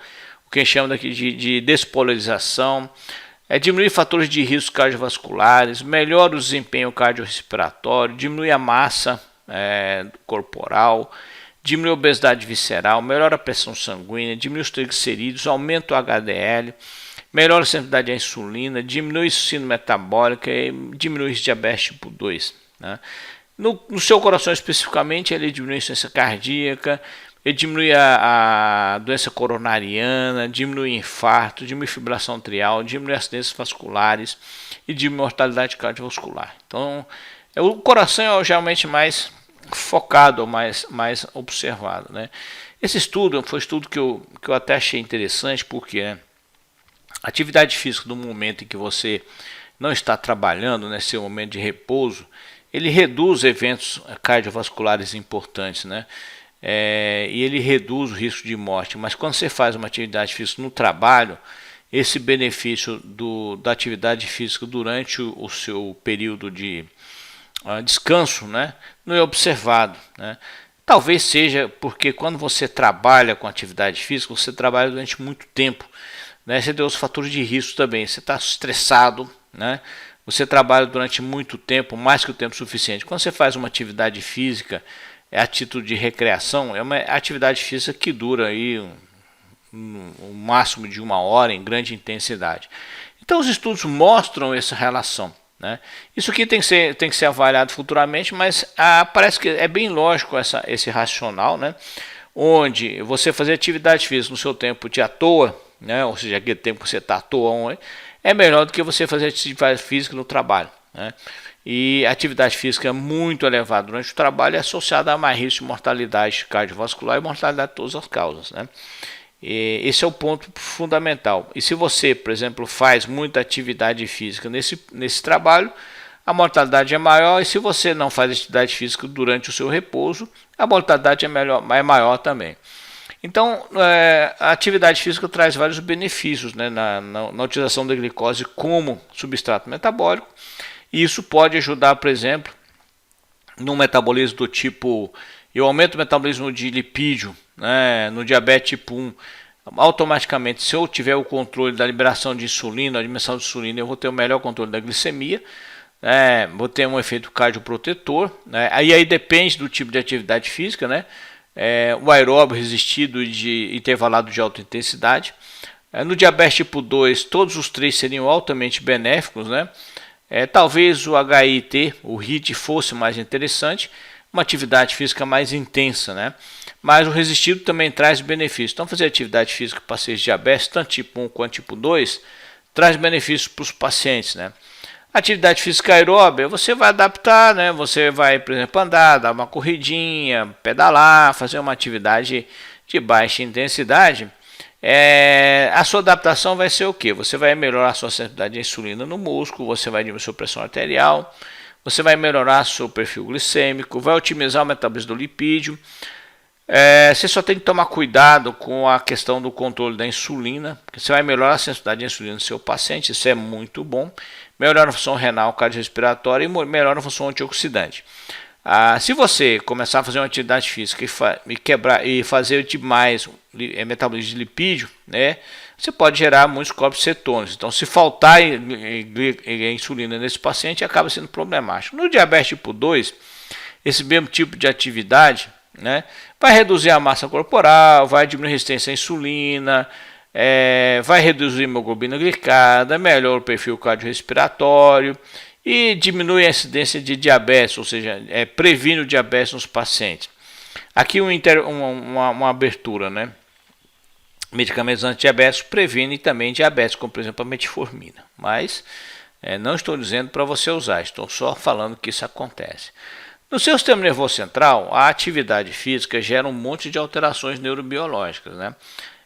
o que a gente chama daqui de despolarização, diminui fatores de risco cardiovasculares, melhora o desempenho cardiorrespiratório, diminui a massa corporal, diminui a obesidade visceral, melhora a pressão sanguínea, diminui os triglicerídeos, aumenta o HDL, melhora a sensibilidade à insulina, diminui a insulina metabólica e diminui o diabetes tipo 2. Né? No seu coração especificamente, ele diminui a insuficiência cardíaca, ele diminui a doença coronariana, diminui o infarto, diminui a fibrilação atrial, diminui acidentes vasculares e diminui a mortalidade cardiovascular. Então, o coração é geralmente mais focado, mais observado. Né? Esse estudo foi um estudo que eu até achei interessante, porque a atividade física no momento em que você não está trabalhando, nesse momento de repouso, ele reduz eventos cardiovasculares importantes, né? E ele reduz o risco de morte. Mas quando você faz uma atividade física no trabalho, esse benefício da atividade física durante o seu período de descanso, né, não é observado. Né? Talvez seja porque quando você trabalha com atividade física, você trabalha durante muito tempo. Né? Você tem os fatores de risco também. Você está estressado, né? Você trabalha durante muito tempo, mais que o tempo suficiente. Quando você faz uma atividade física a título de recreação, é uma atividade física que dura aí um máximo de 1 hora em grande intensidade. Então os estudos mostram essa relação. Né? Isso aqui tem que ser avaliado futuramente, mas parece que é bem lógico esse racional, né? Onde você fazer atividade física no seu tempo de à toa, né? Ou seja, aquele tempo que você está à toa, é melhor do que você fazer atividade física no trabalho. Né? E atividade física muito elevada durante o trabalho é associada a mais risco de mortalidade cardiovascular e mortalidade de todas as causas. Né? E esse é o ponto fundamental. E se você, por exemplo, faz muita atividade física nesse trabalho, a mortalidade é maior. E se você não faz atividade física durante o seu repouso, a mortalidade é maior também. Então, a atividade física traz vários benefícios, né, na utilização da glicose como substrato metabólico. E isso pode ajudar, por exemplo, no metabolismo do tipo, eu aumento o metabolismo de lipídio, né, no diabetes tipo 1, automaticamente, se eu tiver o controle da liberação de insulina, a dimensão de insulina, eu vou ter o melhor controle da glicemia, vou ter um efeito cardioprotetor, né, aí depende do tipo de atividade física, né, o aeróbio resistido de intervalado de alta intensidade. No diabetes tipo 2, todos os três seriam altamente benéficos, né? Talvez o HIIT, o HIIT fosse mais interessante, uma atividade física mais intensa, né? Mas o resistido também traz benefícios. Então, fazer atividade física para pacientes de diabetes, tanto tipo 1 quanto tipo 2, traz benefícios para os pacientes, né? Atividade física aeróbia, você vai adaptar, né? Você vai, por exemplo, andar, dar uma corridinha, pedalar, fazer uma atividade de baixa intensidade. A sua adaptação vai ser o que? Você vai melhorar a sua sensibilidade à insulina no músculo, você vai diminuir a sua pressão arterial, você vai melhorar seu perfil glicêmico, vai otimizar o metabolismo do lipídio. Você só tem que tomar cuidado com a questão do controle da insulina, porque você vai melhorar a sensibilidade à insulina do seu paciente, isso é muito bom. Melhora a função renal cardiorrespiratória e melhora a função antioxidante. Se você começar a fazer uma atividade física e fazer demais metabolismo de lipídio, né, você pode gerar muitos corpos cetônicos. Então, se faltar insulina nesse paciente, acaba sendo problemático. No diabetes tipo 2, esse mesmo tipo de atividade, né, vai reduzir a massa corporal, vai diminuir a resistência à insulina, vai reduzir a hemoglobina glicada, melhora o perfil cardiorrespiratório e diminui a incidência de diabetes, ou seja, previne o diabetes nos pacientes. Aqui uma abertura, né? Medicamentos antidiabéticos previnem também diabetes, como por exemplo a metformina. Mas não estou dizendo para você usar, estou só falando que isso acontece. No seu sistema nervoso central, a atividade física gera um monte de alterações neurobiológicas, né?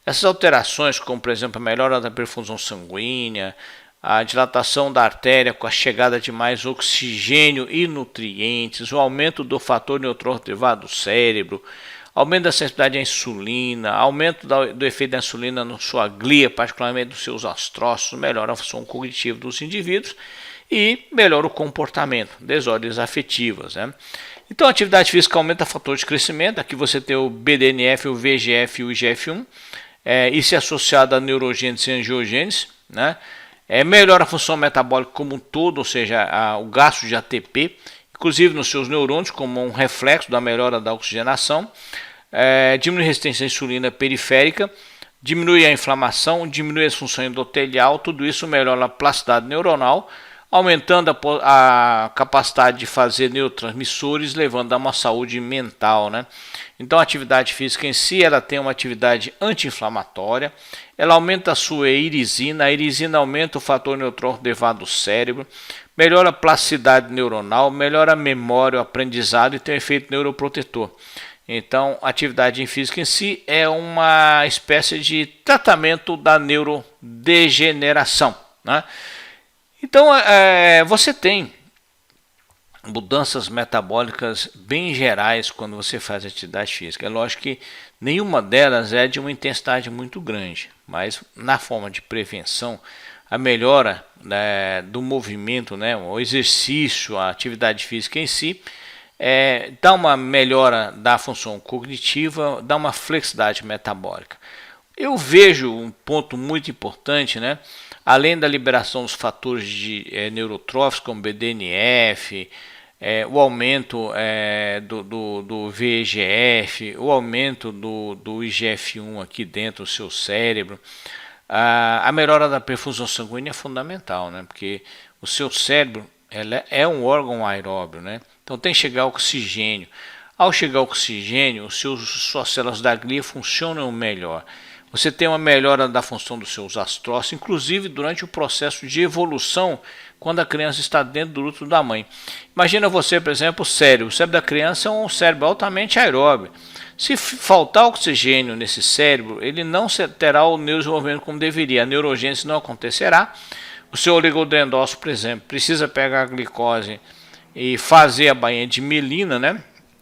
Essas alterações, como por exemplo a melhora da perfusão sanguínea, a dilatação da artéria com a chegada de mais oxigênio e nutrientes, o aumento do fator neutrônico derivado do cérebro, aumento da sensibilidade à insulina, aumento do efeito da insulina na sua glia, particularmente dos seus astrócitos, melhora a função cognitiva dos indivíduos e melhora o comportamento, desordens afetivas, né? Então a atividade física aumenta o fator de crescimento, aqui você tem o BDNF, o VEGF e o IGF-1, isso é associado a neurogênese e angiogênese, né? Melhora a função metabólica como um todo, ou seja, o gasto de ATP, inclusive nos seus neurônios, como um reflexo da melhora da oxigenação, diminui a resistência à insulina periférica, diminui a inflamação, diminui a função endotelial, tudo isso melhora a plasticidade neuronal, aumentando a capacidade de fazer neurotransmissores, levando a uma saúde mental, né? Então a atividade física em si, ela tem uma atividade anti-inflamatória, ela aumenta a sua irisina, a irisina aumenta o fator neutrófico derivado do cérebro, melhora a plasticidade neuronal, melhora a memória, o aprendizado e tem um efeito neuroprotetor. Então, a atividade física em si é uma espécie de tratamento da neurodegeneração, né? Então, você tem mudanças metabólicas bem gerais quando você faz atividade física. É lógico que nenhuma delas é de uma intensidade muito grande, mas na forma de prevenção, a melhora, né, do movimento, né, o exercício, a atividade física em si, dá uma melhora da função cognitiva, dá uma flexibilidade metabólica. Eu vejo um ponto muito importante, né? Além da liberação dos fatores neurotróficos como BDNF, o aumento do VEGF, o aumento do IGF-1 aqui dentro do seu cérebro, a melhora da perfusão sanguínea é fundamental, né? Porque o seu cérebro é um órgão aeróbio, né? Então tem que chegar oxigênio. Ao chegar oxigênio, suas células da glia funcionam melhor. Você tem uma melhora da função dos seus astrócitos, inclusive durante o processo de evolução, quando a criança está dentro do útero da mãe. Imagina você, por exemplo, o cérebro da criança é um cérebro altamente aeróbio. Se faltar oxigênio nesse cérebro, ele não terá o neurodesenvolvimento como deveria, a neurogênese não acontecerá. O seu oligodendrócito, por exemplo, precisa pegar a glicose e fazer a bainha de mielina, né?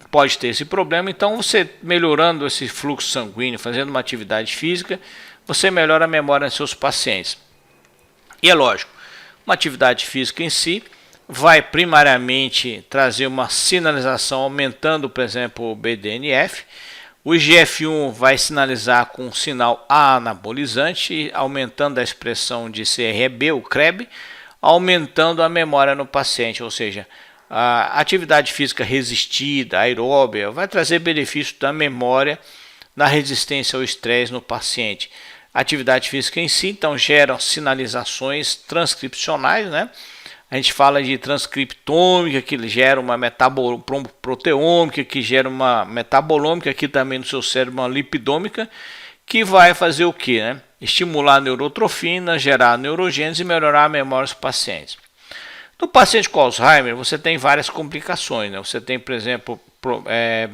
Pode ter esse problema, então você melhorando esse fluxo sanguíneo, fazendo uma atividade física, você melhora a memória dos seus pacientes. E é lógico, uma atividade física em si vai primariamente trazer uma sinalização aumentando, por exemplo, o BDNF, o IGF-1 vai sinalizar com um sinal anabolizante, aumentando a expressão de CRB, o CREB, aumentando a memória no paciente, ou seja, a atividade física resistida, aeróbia, vai trazer benefício da memória, na resistência ao estresse no paciente. A atividade física em si, então, gera sinalizações transcripcionais, né? A gente fala de transcriptômica, que gera uma proteômica, que gera uma metabolômica, aqui também no seu cérebro uma lipidômica, que vai fazer o que, né? Estimular a neurotrofina, gerar neurogênese e melhorar a memória dos pacientes. No paciente com Alzheimer, você tem várias complicações, né? Você tem, por exemplo,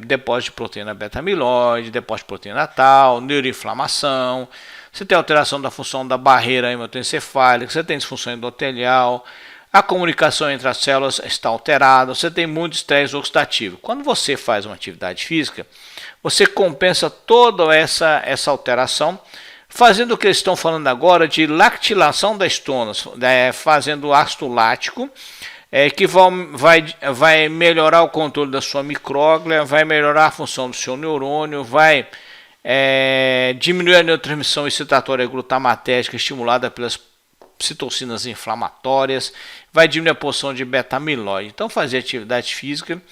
depósito de proteína beta-amiloide, depósito de proteína tal, neuroinflamação, você tem alteração da função da barreira hematoencefálica, você tem disfunção endotelial, a comunicação entre as células está alterada, você tem muito estresse oxidativo. Quando você faz uma atividade física, você compensa toda essa alteração, fazendo o que eles estão falando agora de lactilação das tonas, fazendo ácido lático, que vai melhorar o controle da sua micróglia, vai melhorar a função do seu neurônio, vai diminuir a neurotransmissão excitatória glutamatérgica estimulada pelas citocinas inflamatórias, vai diminuir a porção de beta-amiloide. Então fazer atividade física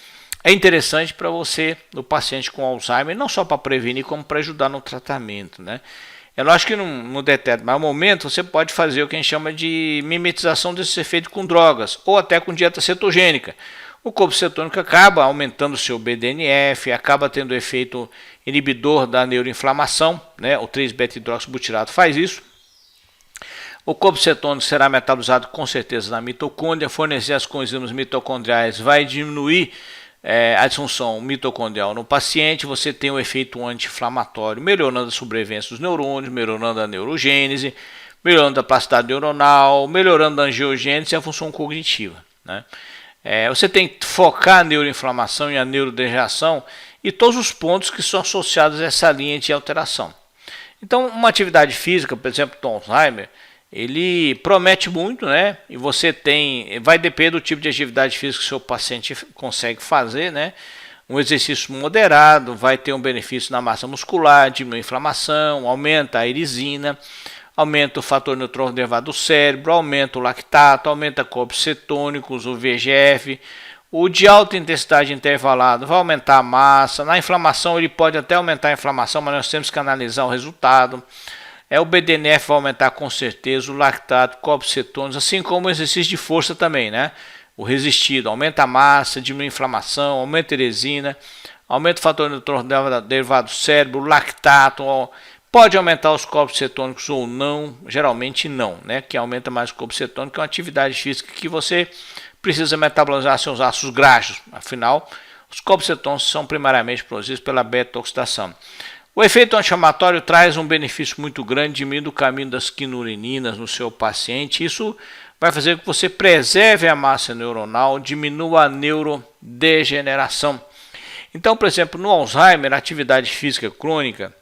é interessante para você, no paciente com Alzheimer, não só para prevenir, como para ajudar no tratamento, né? É lógico que no determinado momento você pode fazer o que a gente chama de mimetização desse efeito com drogas, ou até com dieta cetogênica. O corpo cetônico acaba aumentando o seu BDNF, acaba tendo efeito inibidor da neuroinflamação, né? O 3-beta-hidroxibutirato faz isso. O corpo cetônico será metabolizado com certeza na mitocôndria, fornecer as coenzimas mitocondriais vai diminuir a disfunção mitocondrial no paciente, você tem um efeito anti-inflamatório, melhorando a sobrevivência dos neurônios, melhorando a neurogênese, melhorando a plasticidade neuronal, melhorando a angiogênese e a função cognitiva, né? Você tem que focar a neuroinflamação e a neurodegeneração e todos os pontos que são associados a essa linha de alteração. Então, uma atividade física, por exemplo, do Alzheimer, ele promete muito, né? E você vai depender do tipo de atividade física que o seu paciente consegue fazer, né? Um exercício moderado vai ter um benefício na massa muscular, diminui a inflamação, aumenta a erisina, aumenta o fator neutrófilo derivado do cérebro, aumenta o lactato, aumenta corpos cetônicos, o VEGF. O de alta intensidade intervalado vai aumentar a massa. Na inflamação ele pode até aumentar a inflamação, mas nós temos que analisar o resultado. O BDNF vai aumentar com certeza, o lactato, corpos cetônicos, assim como o exercício de força também, né? O resistido aumenta a massa, diminui a inflamação, aumenta a eresina, aumenta o fator neutrófilo derivado do cérebro, o lactato, pode aumentar os corpos cetônicos ou não, geralmente não, né? Que aumenta mais o corpo cetônico, é uma atividade física que você precisa metabolizar seus ácidos graxos, afinal, os corpos cetônicos são primariamente produzidos pela beta-oxidação. O efeito anti-inflamatório traz um benefício muito grande, diminui o caminho das quinurininas no seu paciente. Isso vai fazer com que você preserve a massa neuronal, diminua a neurodegeneração. Então, por exemplo, no Alzheimer, a atividade física crônica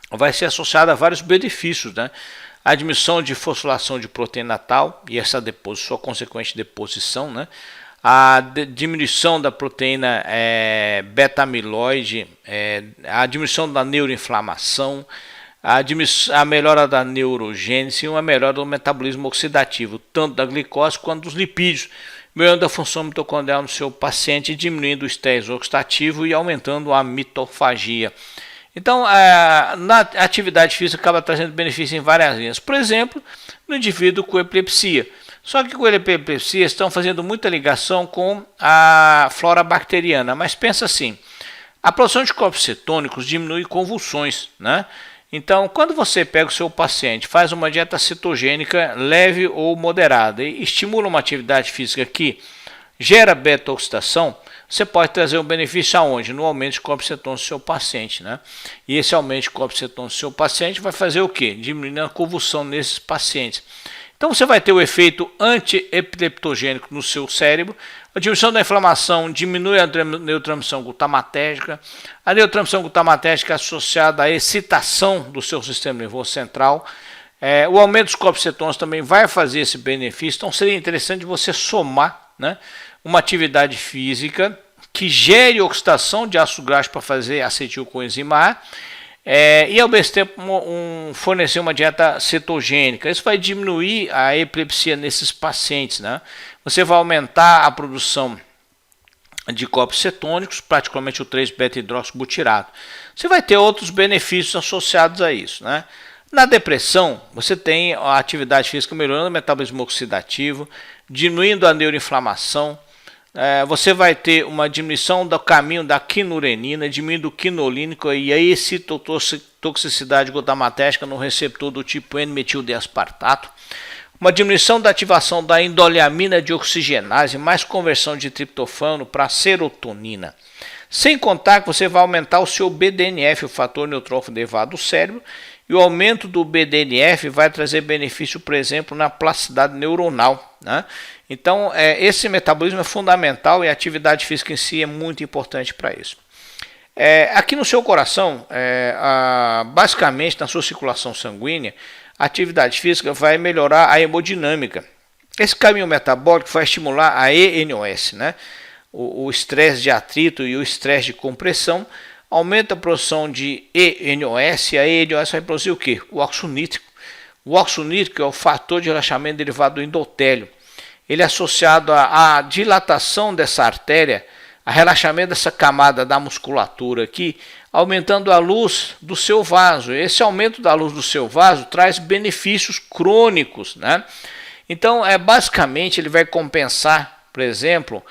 vai ser associada a vários benefícios, né? A diminuição de fosforilação de proteína tal e essa sua consequente deposição, né? A diminuição da proteína beta-amiloide, a diminuição da neuroinflamação, a melhora da neurogênese e uma melhora do metabolismo oxidativo, tanto da glicose quanto dos lipídios, melhorando a função mitocondrial no seu paciente, diminuindo o estresse oxidativo e aumentando a mitofagia. Então, na atividade física acaba trazendo benefícios em várias linhas. Por exemplo, no indivíduo com epilepsia. Só que com a epilepsia estão fazendo muita ligação com a flora bacteriana. Mas pensa assim, a produção de corpos cetônicos diminui convulsões, né? Então, quando você pega o seu paciente, faz uma dieta cetogênica leve ou moderada e estimula uma atividade física que gera beta-oxidação, você pode trazer um benefício aonde? No aumento de corpos cetônicos do seu paciente, né? E esse aumento de corpos cetônicos do seu paciente vai fazer o quê? Diminuindo a convulsão nesses pacientes. Então você vai ter o efeito antiepileptogênico no seu cérebro, a diminuição da inflamação diminui a neurotransmissão glutamatérgica, a neurotransmissão glutamatérgica é associada à excitação do seu sistema nervoso central, o aumento dos corpos cetônicos também vai fazer esse benefício, então seria interessante você somar, né, uma atividade física que gere oxidação de ácido graxo para fazer acetilcoenzima A, e ao mesmo tempo fornecer uma dieta cetogênica. Isso vai diminuir a epilepsia nesses pacientes, né? Você vai aumentar a produção de corpos cetônicos, particularmente o 3-beta-hidroxibutirato. Você vai ter outros benefícios associados a isso, né? Na depressão, você tem a atividade física melhorando o metabolismo oxidativo, diminuindo a neuroinflamação. Você vai ter uma diminuição do caminho da quinurenina, diminuindo o quinolínico e a excitotoxicidade glutamatérgica no receptor do tipo N-metil-D-aspartato, uma diminuição da ativação da endoleamina de oxigenase, mais conversão de triptofano para serotonina. Sem contar que você vai aumentar o seu BDNF, o fator neutrófilo derivado do cérebro, e o aumento do BDNF vai trazer benefício, por exemplo, na plasticidade neuronal, né? Então, esse metabolismo é fundamental e a atividade física em si é muito importante para isso. Aqui no seu coração, basicamente na sua circulação sanguínea, a atividade física vai melhorar a hemodinâmica. Esse caminho metabólico vai estimular a ENOS, né? O estresse de atrito e o estresse de compressão, aumenta a produção de ENOS, e a ENOS vai produzir o quê? O óxido nítrico. O óxido nítrico é o fator de relaxamento derivado do endotélio. Ele é associado à dilatação dessa artéria, a relaxamento dessa camada da musculatura aqui, aumentando a luz do seu vaso. Esse aumento da luz do seu vaso traz benefícios crônicos, né? Então, basicamente, ele vai compensar, por exemplo,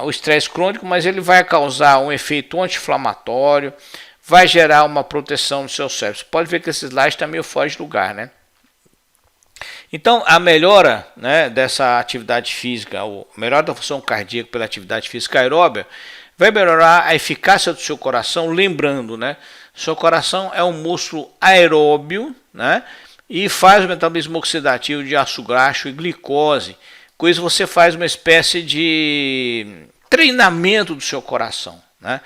o estresse crônico, mas ele vai causar um efeito anti-inflamatório, vai gerar uma proteção no seu cérebro. Você pode ver que esse slide está meio fora de lugar, né? Então, a melhora, né, dessa atividade física, a melhora da função cardíaca pela atividade física aeróbia, vai melhorar a eficácia do seu coração, lembrando, né, seu coração é um músculo aeróbio, né, e faz o metabolismo oxidativo de ácido graxo e glicose. Com isso você faz uma espécie de treinamento do seu coração, né?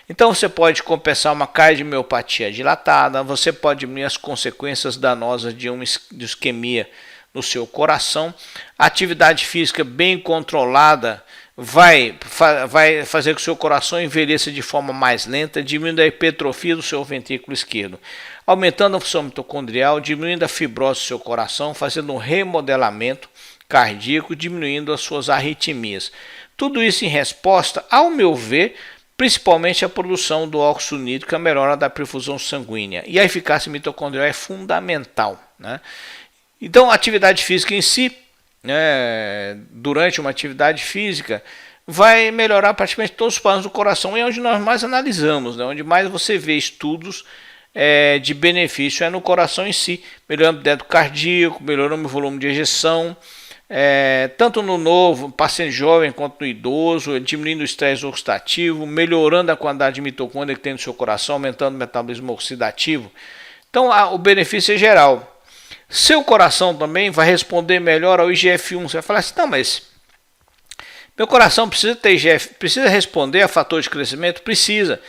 Então você pode compensar uma cardiomiopatia dilatada, você pode diminuir as consequências danosas de uma isquemia no seu coração. A atividade física bem controlada vai fazer com que o seu coração envelheça de forma mais lenta, diminuindo a hipertrofia do seu ventrículo esquerdo, aumentando a função mitocondrial, diminuindo a fibrose do seu coração, fazendo um remodelamento cardíaco, diminuindo as suas arritmias. Tudo isso em resposta, ao meu ver, principalmente a produção do óxido nítrico, a melhora da perfusão sanguínea. E a eficácia mitocondrial é fundamental, né? Então, a atividade física em si, durante uma atividade física, vai melhorar praticamente todos os parâmetros do coração, e é onde nós mais analisamos, né? Onde mais você vê estudos de benefício é no coração em si, melhorando o débito cardíaco, melhorando o volume de ejeção, tanto no novo, paciente jovem, quanto no idoso, diminuindo o estresse oxidativo, melhorando a quantidade de mitocôndria que tem no seu coração, aumentando o metabolismo oxidativo. Então, o benefício é geral. Seu coração também vai responder melhor ao IGF-1. Você vai falar assim, não, mas meu coração precisa ter IGF, precisa responder a fator de crescimento? Precisa.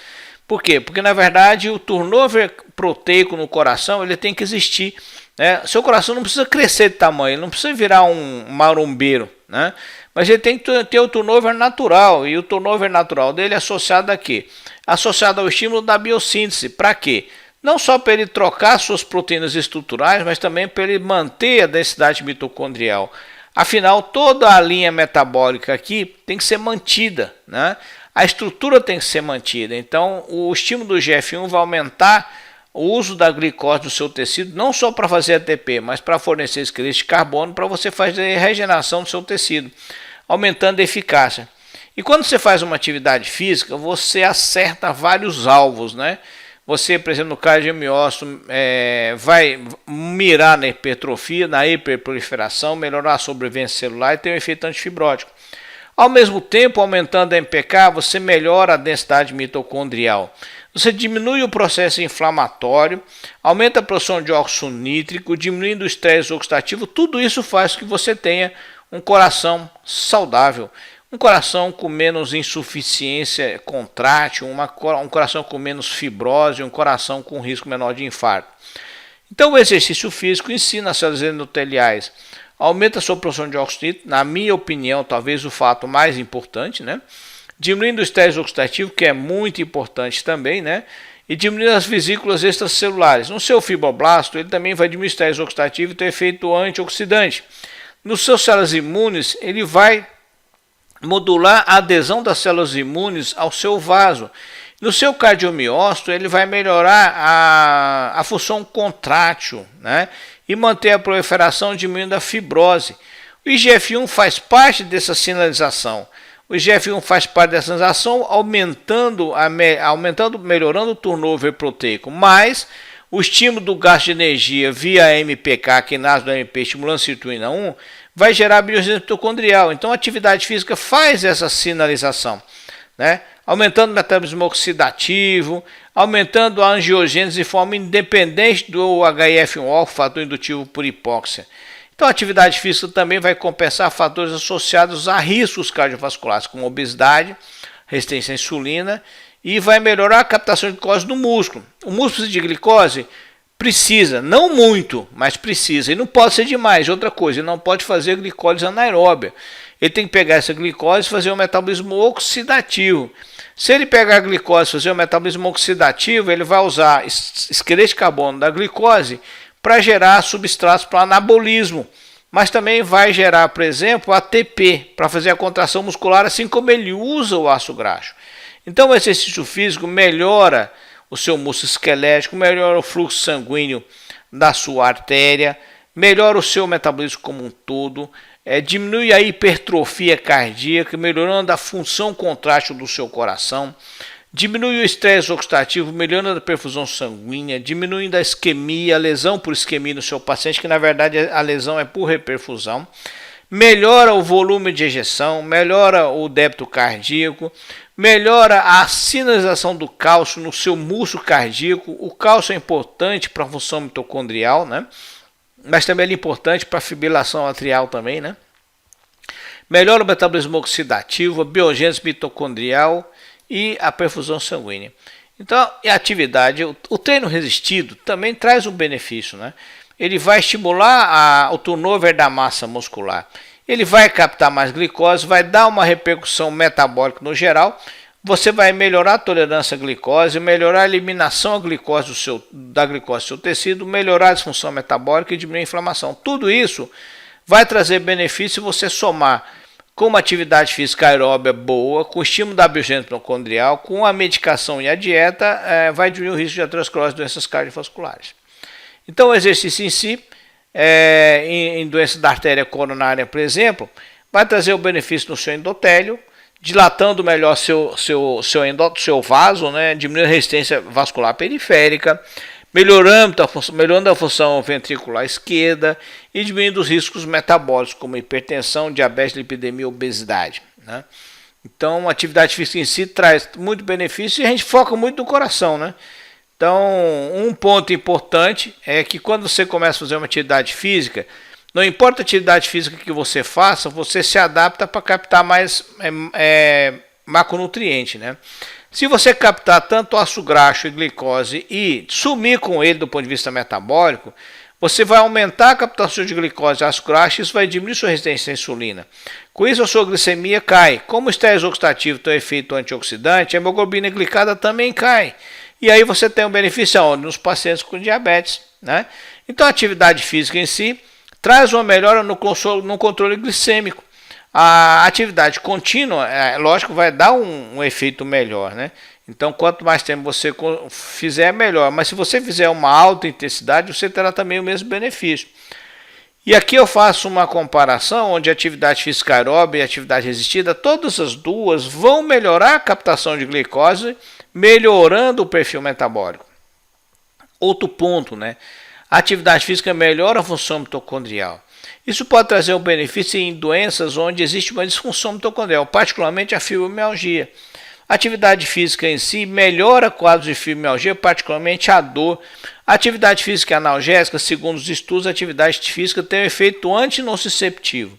Por quê? Porque na verdade o turnover proteico no coração ele tem que existir, né? Seu coração não precisa crescer de tamanho, ele não precisa virar um marombeiro, né? Mas ele tem que ter o turnover natural, e o turnover natural dele é associado a quê? Associado ao estímulo da biossíntese. Para quê? Não só para ele trocar suas proteínas estruturais, mas também para ele manter a densidade mitocondrial. Afinal, toda a linha metabólica aqui tem que ser mantida, né? A estrutura tem que ser mantida. Então, o estímulo do IGF-1 vai aumentar o uso da glicose do seu tecido, não só para fazer ATP, mas para fornecer esqueleto de carbono para você fazer regeneração do seu tecido, aumentando a eficácia. E quando você faz uma atividade física, você acerta vários alvos, né? Você, por exemplo, no cardiomiócito, vai mirar na hipertrofia, na hiperproliferação, melhorar a sobrevivência celular e ter um efeito antifibrótico. Ao mesmo tempo, aumentando a MPK, você melhora a densidade mitocondrial. Você diminui o processo inflamatório, aumenta a produção de óxido nítrico, diminuindo o estresse oxidativo. Tudo isso faz com que você tenha um coração saudável. Um coração com menos insuficiência contrátil, um coração com menos fibrose, um coração com risco menor de infarto. Então, o exercício físico ensina as células endoteliais, aumenta a sua produção de óxido nítrico, na minha opinião, talvez o fato mais importante, né? Diminuindo o estresse oxidativo, que é muito importante também, né? E diminuindo as vesículas extracelulares. No seu fibroblasto, ele também vai diminuir o estresse oxidativo e ter efeito antioxidante. Nos seus células imunes, ele vai modular a adesão das células imunes ao seu vaso. No seu cardiomiócito, ele vai melhorar a função contrátil, né? E manter a proliferação, diminuindo a fibrose. O IGF-1 faz parte dessa sinalização. O IGF-1 faz parte dessa sinalização, melhorando o turnover proteico, mas o estímulo do gasto de energia via MPK, quinase do AMP, estimulando sirtuina 1, vai gerar biogênese mitocondrial. Então a atividade física faz essa sinalização, né? Aumentando o metabolismo oxidativo, aumentando a angiogênese de forma independente do HIF-1, fator indutivo por hipóxia. Então a atividade física também vai compensar fatores associados a riscos cardiovasculares, como obesidade, resistência à insulina, e vai melhorar a captação de glicose no músculo. O músculo precisa de glicose? Precisa, não muito, mas precisa. E não pode ser demais. Outra coisa, ele não pode fazer glicólise anaeróbia. Ele tem que pegar essa glicose e fazer um metabolismo oxidativo. Se ele pegar a glicose e fazer um metabolismo oxidativo, ele vai usar esqueleto de carbono da glicose para gerar substratos para anabolismo. Mas também vai gerar, por exemplo, ATP, para fazer a contração muscular, assim como ele usa o ácido graxo. Então o exercício físico melhora o seu músculo esquelético, melhora o fluxo sanguíneo da sua artéria, melhora o seu metabolismo como um todo, diminui a hipertrofia cardíaca, melhorando a função contrátil do seu coração, diminui o estresse oxidativo, melhorando a perfusão sanguínea, diminuindo a isquemia, a lesão por isquemia no seu paciente, que na verdade a lesão é por reperfusão, melhora o volume de ejeção, melhora o débito cardíaco, melhora a sinalização do cálcio no seu músculo cardíaco. O cálcio é importante para a função mitocondrial, né? Mas também é importante para a fibrilação atrial também, né? Melhora o metabolismo oxidativo, a biogênese mitocondrial e a perfusão sanguínea. Então, a atividade, o treino resistido também traz um benefício, né? Ele vai estimular o turnover da massa muscular. Ele vai captar mais glicose, vai dar uma repercussão metabólica no geral. Você vai melhorar a tolerância à glicose, melhorar a eliminação da glicose do seu tecido, melhorar a disfunção metabólica e diminuir a inflamação. Tudo isso vai trazer benefício se você somar com uma atividade física aeróbia boa, com o estímulo da biogênese mitocondrial, com a medicação e a dieta, vai diminuir o risco de aterosclerose e doenças cardiovasculares. Então, o exercício em si, em doença da artéria coronária, por exemplo, vai trazer o benefício no seu endotélio, dilatando melhor seu vaso, né, diminuindo a resistência vascular periférica, melhorando a função ventricular esquerda e diminuindo os riscos metabólicos, como hipertensão, diabetes, lipidemia e obesidade, né? Então, a atividade física em si traz muito benefício e a gente foca muito no coração, né? Então, um ponto importante é que quando você começa a fazer uma atividade física, não importa a atividade física que você faça, você se adapta para captar mais macronutriente, né? Se você captar tanto ácido graxo e glicose e sumir com ele do ponto de vista metabólico, você vai aumentar a captação de glicose e ácido graxo e isso vai diminuir sua resistência à insulina. Com isso, a sua glicemia cai. Como o estresse oxidativo tem um efeito antioxidante, a hemoglobina glicada também cai. E aí você tem um benefício onde? Nos pacientes com diabetes, né? Então, a atividade física em si traz uma melhora no controle glicêmico. A atividade contínua, lógico, vai dar um efeito melhor, né? Então, quanto mais tempo você fizer, melhor. Mas se você fizer uma alta intensidade, você terá também o mesmo benefício. E aqui eu faço uma comparação onde a atividade física aeróbica e a atividade resistida, todas as duas vão melhorar a captação de glicose, melhorando o perfil metabólico. Outro ponto, né? A atividade física melhora a função mitocondrial. Isso pode trazer um benefício em doenças onde existe uma disfunção mitocondrial, particularmente a fibromialgia. A atividade física em si melhora quadros de fibromialgia, particularmente a dor. A atividade física analgésica, segundo os estudos, a atividade física tem um efeito antinociceptivo.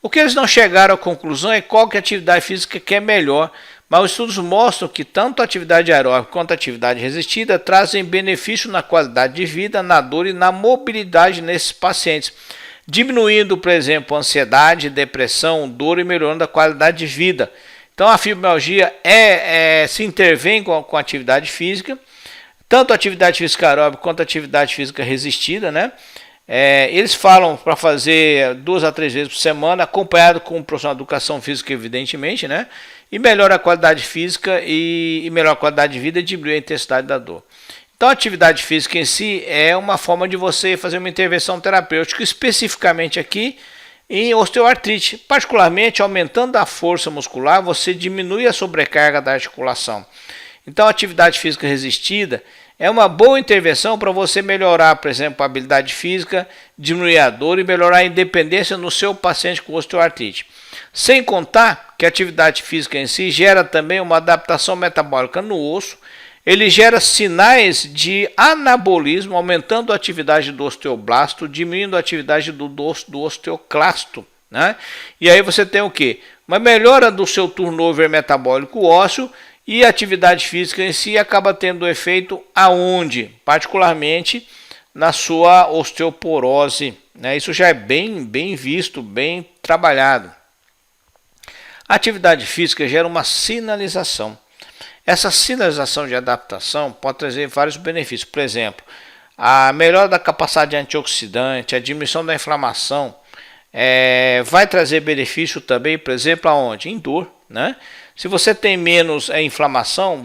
O que eles não chegaram à conclusão é qual que é a atividade física que é melhor, mas os estudos mostram que tanto a atividade aeróbica quanto a atividade resistida trazem benefício na qualidade de vida, na dor e na mobilidade nesses pacientes, diminuindo, por exemplo, ansiedade, depressão, dor e melhorando a qualidade de vida. Então, a fibromialgia se intervém com a atividade física, tanto a atividade física aeróbica quanto a atividade física resistida, né? Eles falam para fazer 2 a 3 vezes por semana, acompanhado com um profissional de educação física, evidentemente, né? E melhora a qualidade física e melhora a qualidade de vida e diminui a intensidade da dor. Então, a atividade física em si é uma forma de você fazer uma intervenção terapêutica, especificamente aqui em osteoartrite. Particularmente, aumentando a força muscular, você diminui a sobrecarga da articulação. Então, a atividade física resistida é uma boa intervenção para você melhorar, por exemplo, a habilidade física, diminuir a dor e melhorar a independência no seu paciente com osteoartrite. Sem contar que a atividade física em si gera também uma adaptação metabólica no osso. Ele gera sinais de anabolismo, aumentando a atividade do osteoblasto, diminuindo a atividade do osteoclasto, né? E aí você tem o quê? Uma melhora do seu turnover metabólico ósseo e a atividade física em si acaba tendo efeito aonde? Particularmente na sua osteoporose, né? Isso já é bem visto, bem trabalhado. A atividade física gera uma sinalização. Essa sinalização de adaptação pode trazer vários benefícios. Por exemplo, a melhora da capacidade antioxidante, a diminuição da inflamação, vai trazer benefício também, por exemplo, aonde? Em dor, né? Se você tem menos inflamação,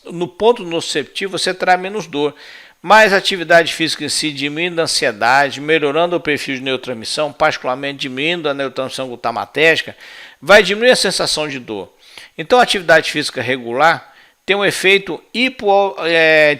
no ponto nociceptivo você terá menos dor. Mas a atividade física em si, diminuindo a ansiedade, melhorando o perfil de neurotransmissão, particularmente diminuindo a neurotransmissão glutamatérgica, vai diminuir a sensação de dor. Então, a atividade física regular tem um efeito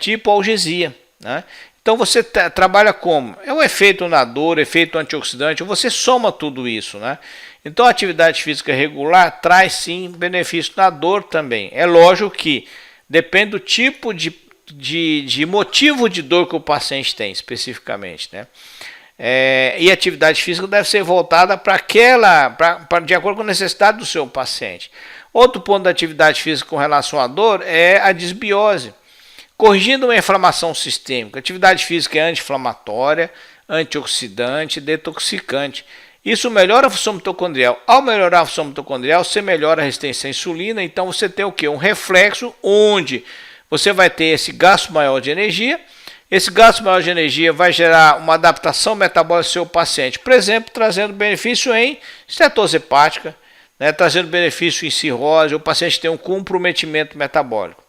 de hipoalgesia, né? Então, você trabalha como? É um efeito na dor, efeito antioxidante, você soma tudo isso, né? Então, a atividade física regular traz sim benefício na dor também. É lógico que depende do tipo de motivo de dor que o paciente tem especificamente, né? E a atividade física deve ser voltada de acordo com a necessidade do seu paciente. Outro ponto da atividade física com relação à dor é a desbiose, corrigindo uma inflamação sistêmica. A atividade física é anti-inflamatória, antioxidante, detoxicante. Isso melhora a função mitocondrial. Ao melhorar a função mitocondrial, você melhora a resistência à insulina. Então você tem o quê? Um reflexo onde você vai ter esse gasto maior de energia. Esse gasto maior de energia vai gerar uma adaptação metabólica do seu paciente. Por exemplo, trazendo benefício em estetose hepática, né, trazendo benefício em cirrose. O paciente tem um comprometimento metabólico.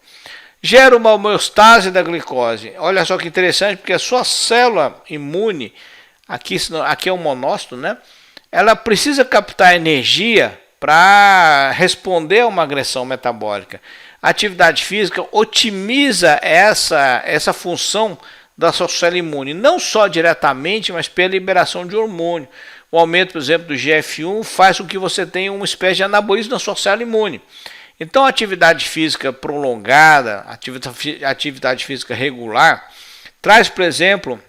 Gera uma homeostase da glicose. Olha só que interessante, porque a sua célula imune, aqui é um monócito, né? Ela precisa captar energia para responder a uma agressão metabólica. A atividade física otimiza essa função da sua célula imune, não só diretamente, mas pela liberação de hormônio. O aumento, por exemplo, do GF1 faz com que você tenha uma espécie de anabolismo na sua célula imune. Então, a atividade física prolongada, atividade física regular, traz, por exemplo,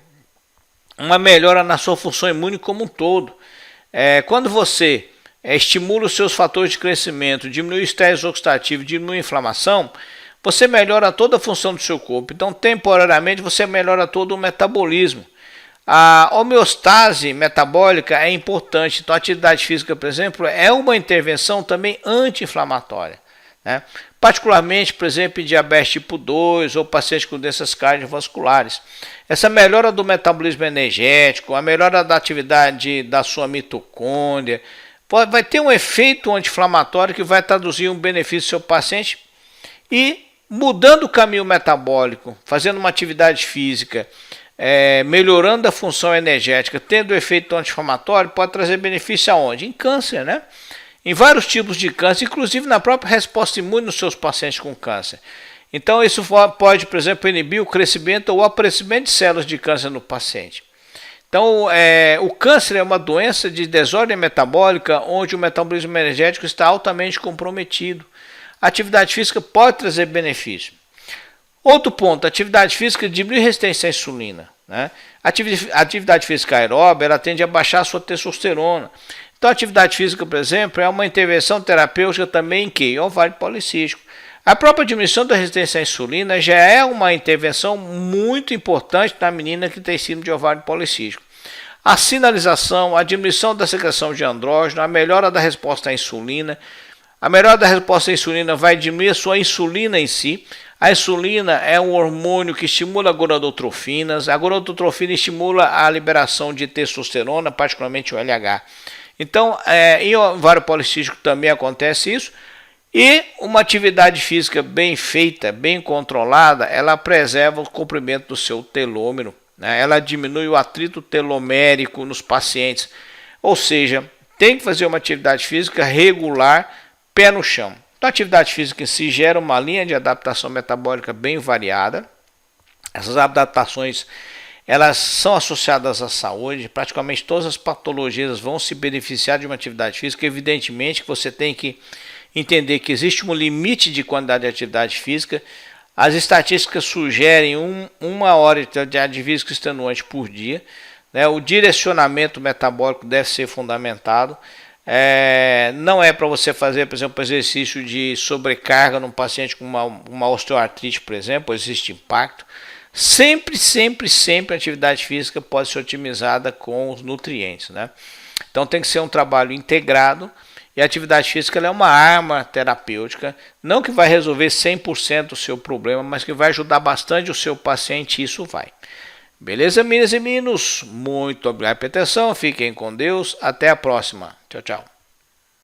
uma melhora na sua função imune como um todo. Quando você estimula os seus fatores de crescimento, diminui o estresse oxidativo, diminui a inflamação, você melhora toda a função do seu corpo. Então, temporariamente, você melhora todo o metabolismo. A homeostase metabólica é importante. Então, a atividade física, por exemplo, é uma intervenção também anti-inflamatória, né? Particularmente, por exemplo, em diabetes tipo 2 ou pacientes com doenças cardiovasculares. Essa melhora do metabolismo energético, a melhora da atividade da sua mitocôndria, vai ter um efeito anti-inflamatório que vai traduzir um benefício ao seu paciente. E mudando o caminho metabólico, fazendo uma atividade física, melhorando a função energética, tendo efeito anti-inflamatório, pode trazer benefício aonde? Em câncer, né? Em vários tipos de câncer, inclusive na própria resposta imune nos seus pacientes com câncer. Então isso pode, por exemplo, inibir o crescimento ou o aparecimento de células de câncer no paciente. Então o câncer é uma doença de desordem metabólica onde o metabolismo energético está altamente comprometido. A atividade física pode trazer benefício. Outro ponto, a atividade física diminui a resistência à insulina, né? A atividade física aeróbica, ela tende a baixar a sua testosterona. Então, a atividade física, por exemplo, é uma intervenção terapêutica também em que? Ovário policístico. A própria diminuição da resistência à insulina já é uma intervenção muito importante na menina que tem síndrome de ovário policístico. A sinalização, a diminuição da secreção de andrógeno, a melhora da resposta à insulina. A melhora da resposta à insulina vai diminuir a sua insulina em si. A insulina é um hormônio que estimula gonadotrofinas. A gonadotrofina estimula a liberação de testosterona, particularmente o LH. Então, em ovário policístico também acontece isso. E uma atividade física bem feita, bem controlada, ela preserva o comprimento do seu telômero, né? Ela diminui o atrito telomérico nos pacientes. Ou seja, tem que fazer uma atividade física regular, pé no chão. Então, a atividade física em si gera uma linha de adaptação metabólica bem variada. Essas adaptações, elas são associadas à saúde. Praticamente todas as patologias vão se beneficiar de uma atividade física. Evidentemente que você tem que entender que existe um limite de quantidade de atividade física. As estatísticas sugerem uma hora de atividade física extenuante por dia, né? O direcionamento metabólico deve ser fundamentado. Não é para você fazer, por exemplo, exercício de sobrecarga num paciente com uma osteoartrite, por exemplo, existe impacto. Sempre a atividade física pode ser otimizada com os nutrientes, né? Então tem que ser um trabalho integrado, e a atividade física ela é uma arma terapêutica, não que vai resolver 100% o seu problema, mas que vai ajudar bastante o seu paciente, e isso vai. Beleza, meninas e meninos? Muito obrigado pela atenção, fiquem com Deus, até a próxima. Tchau, tchau.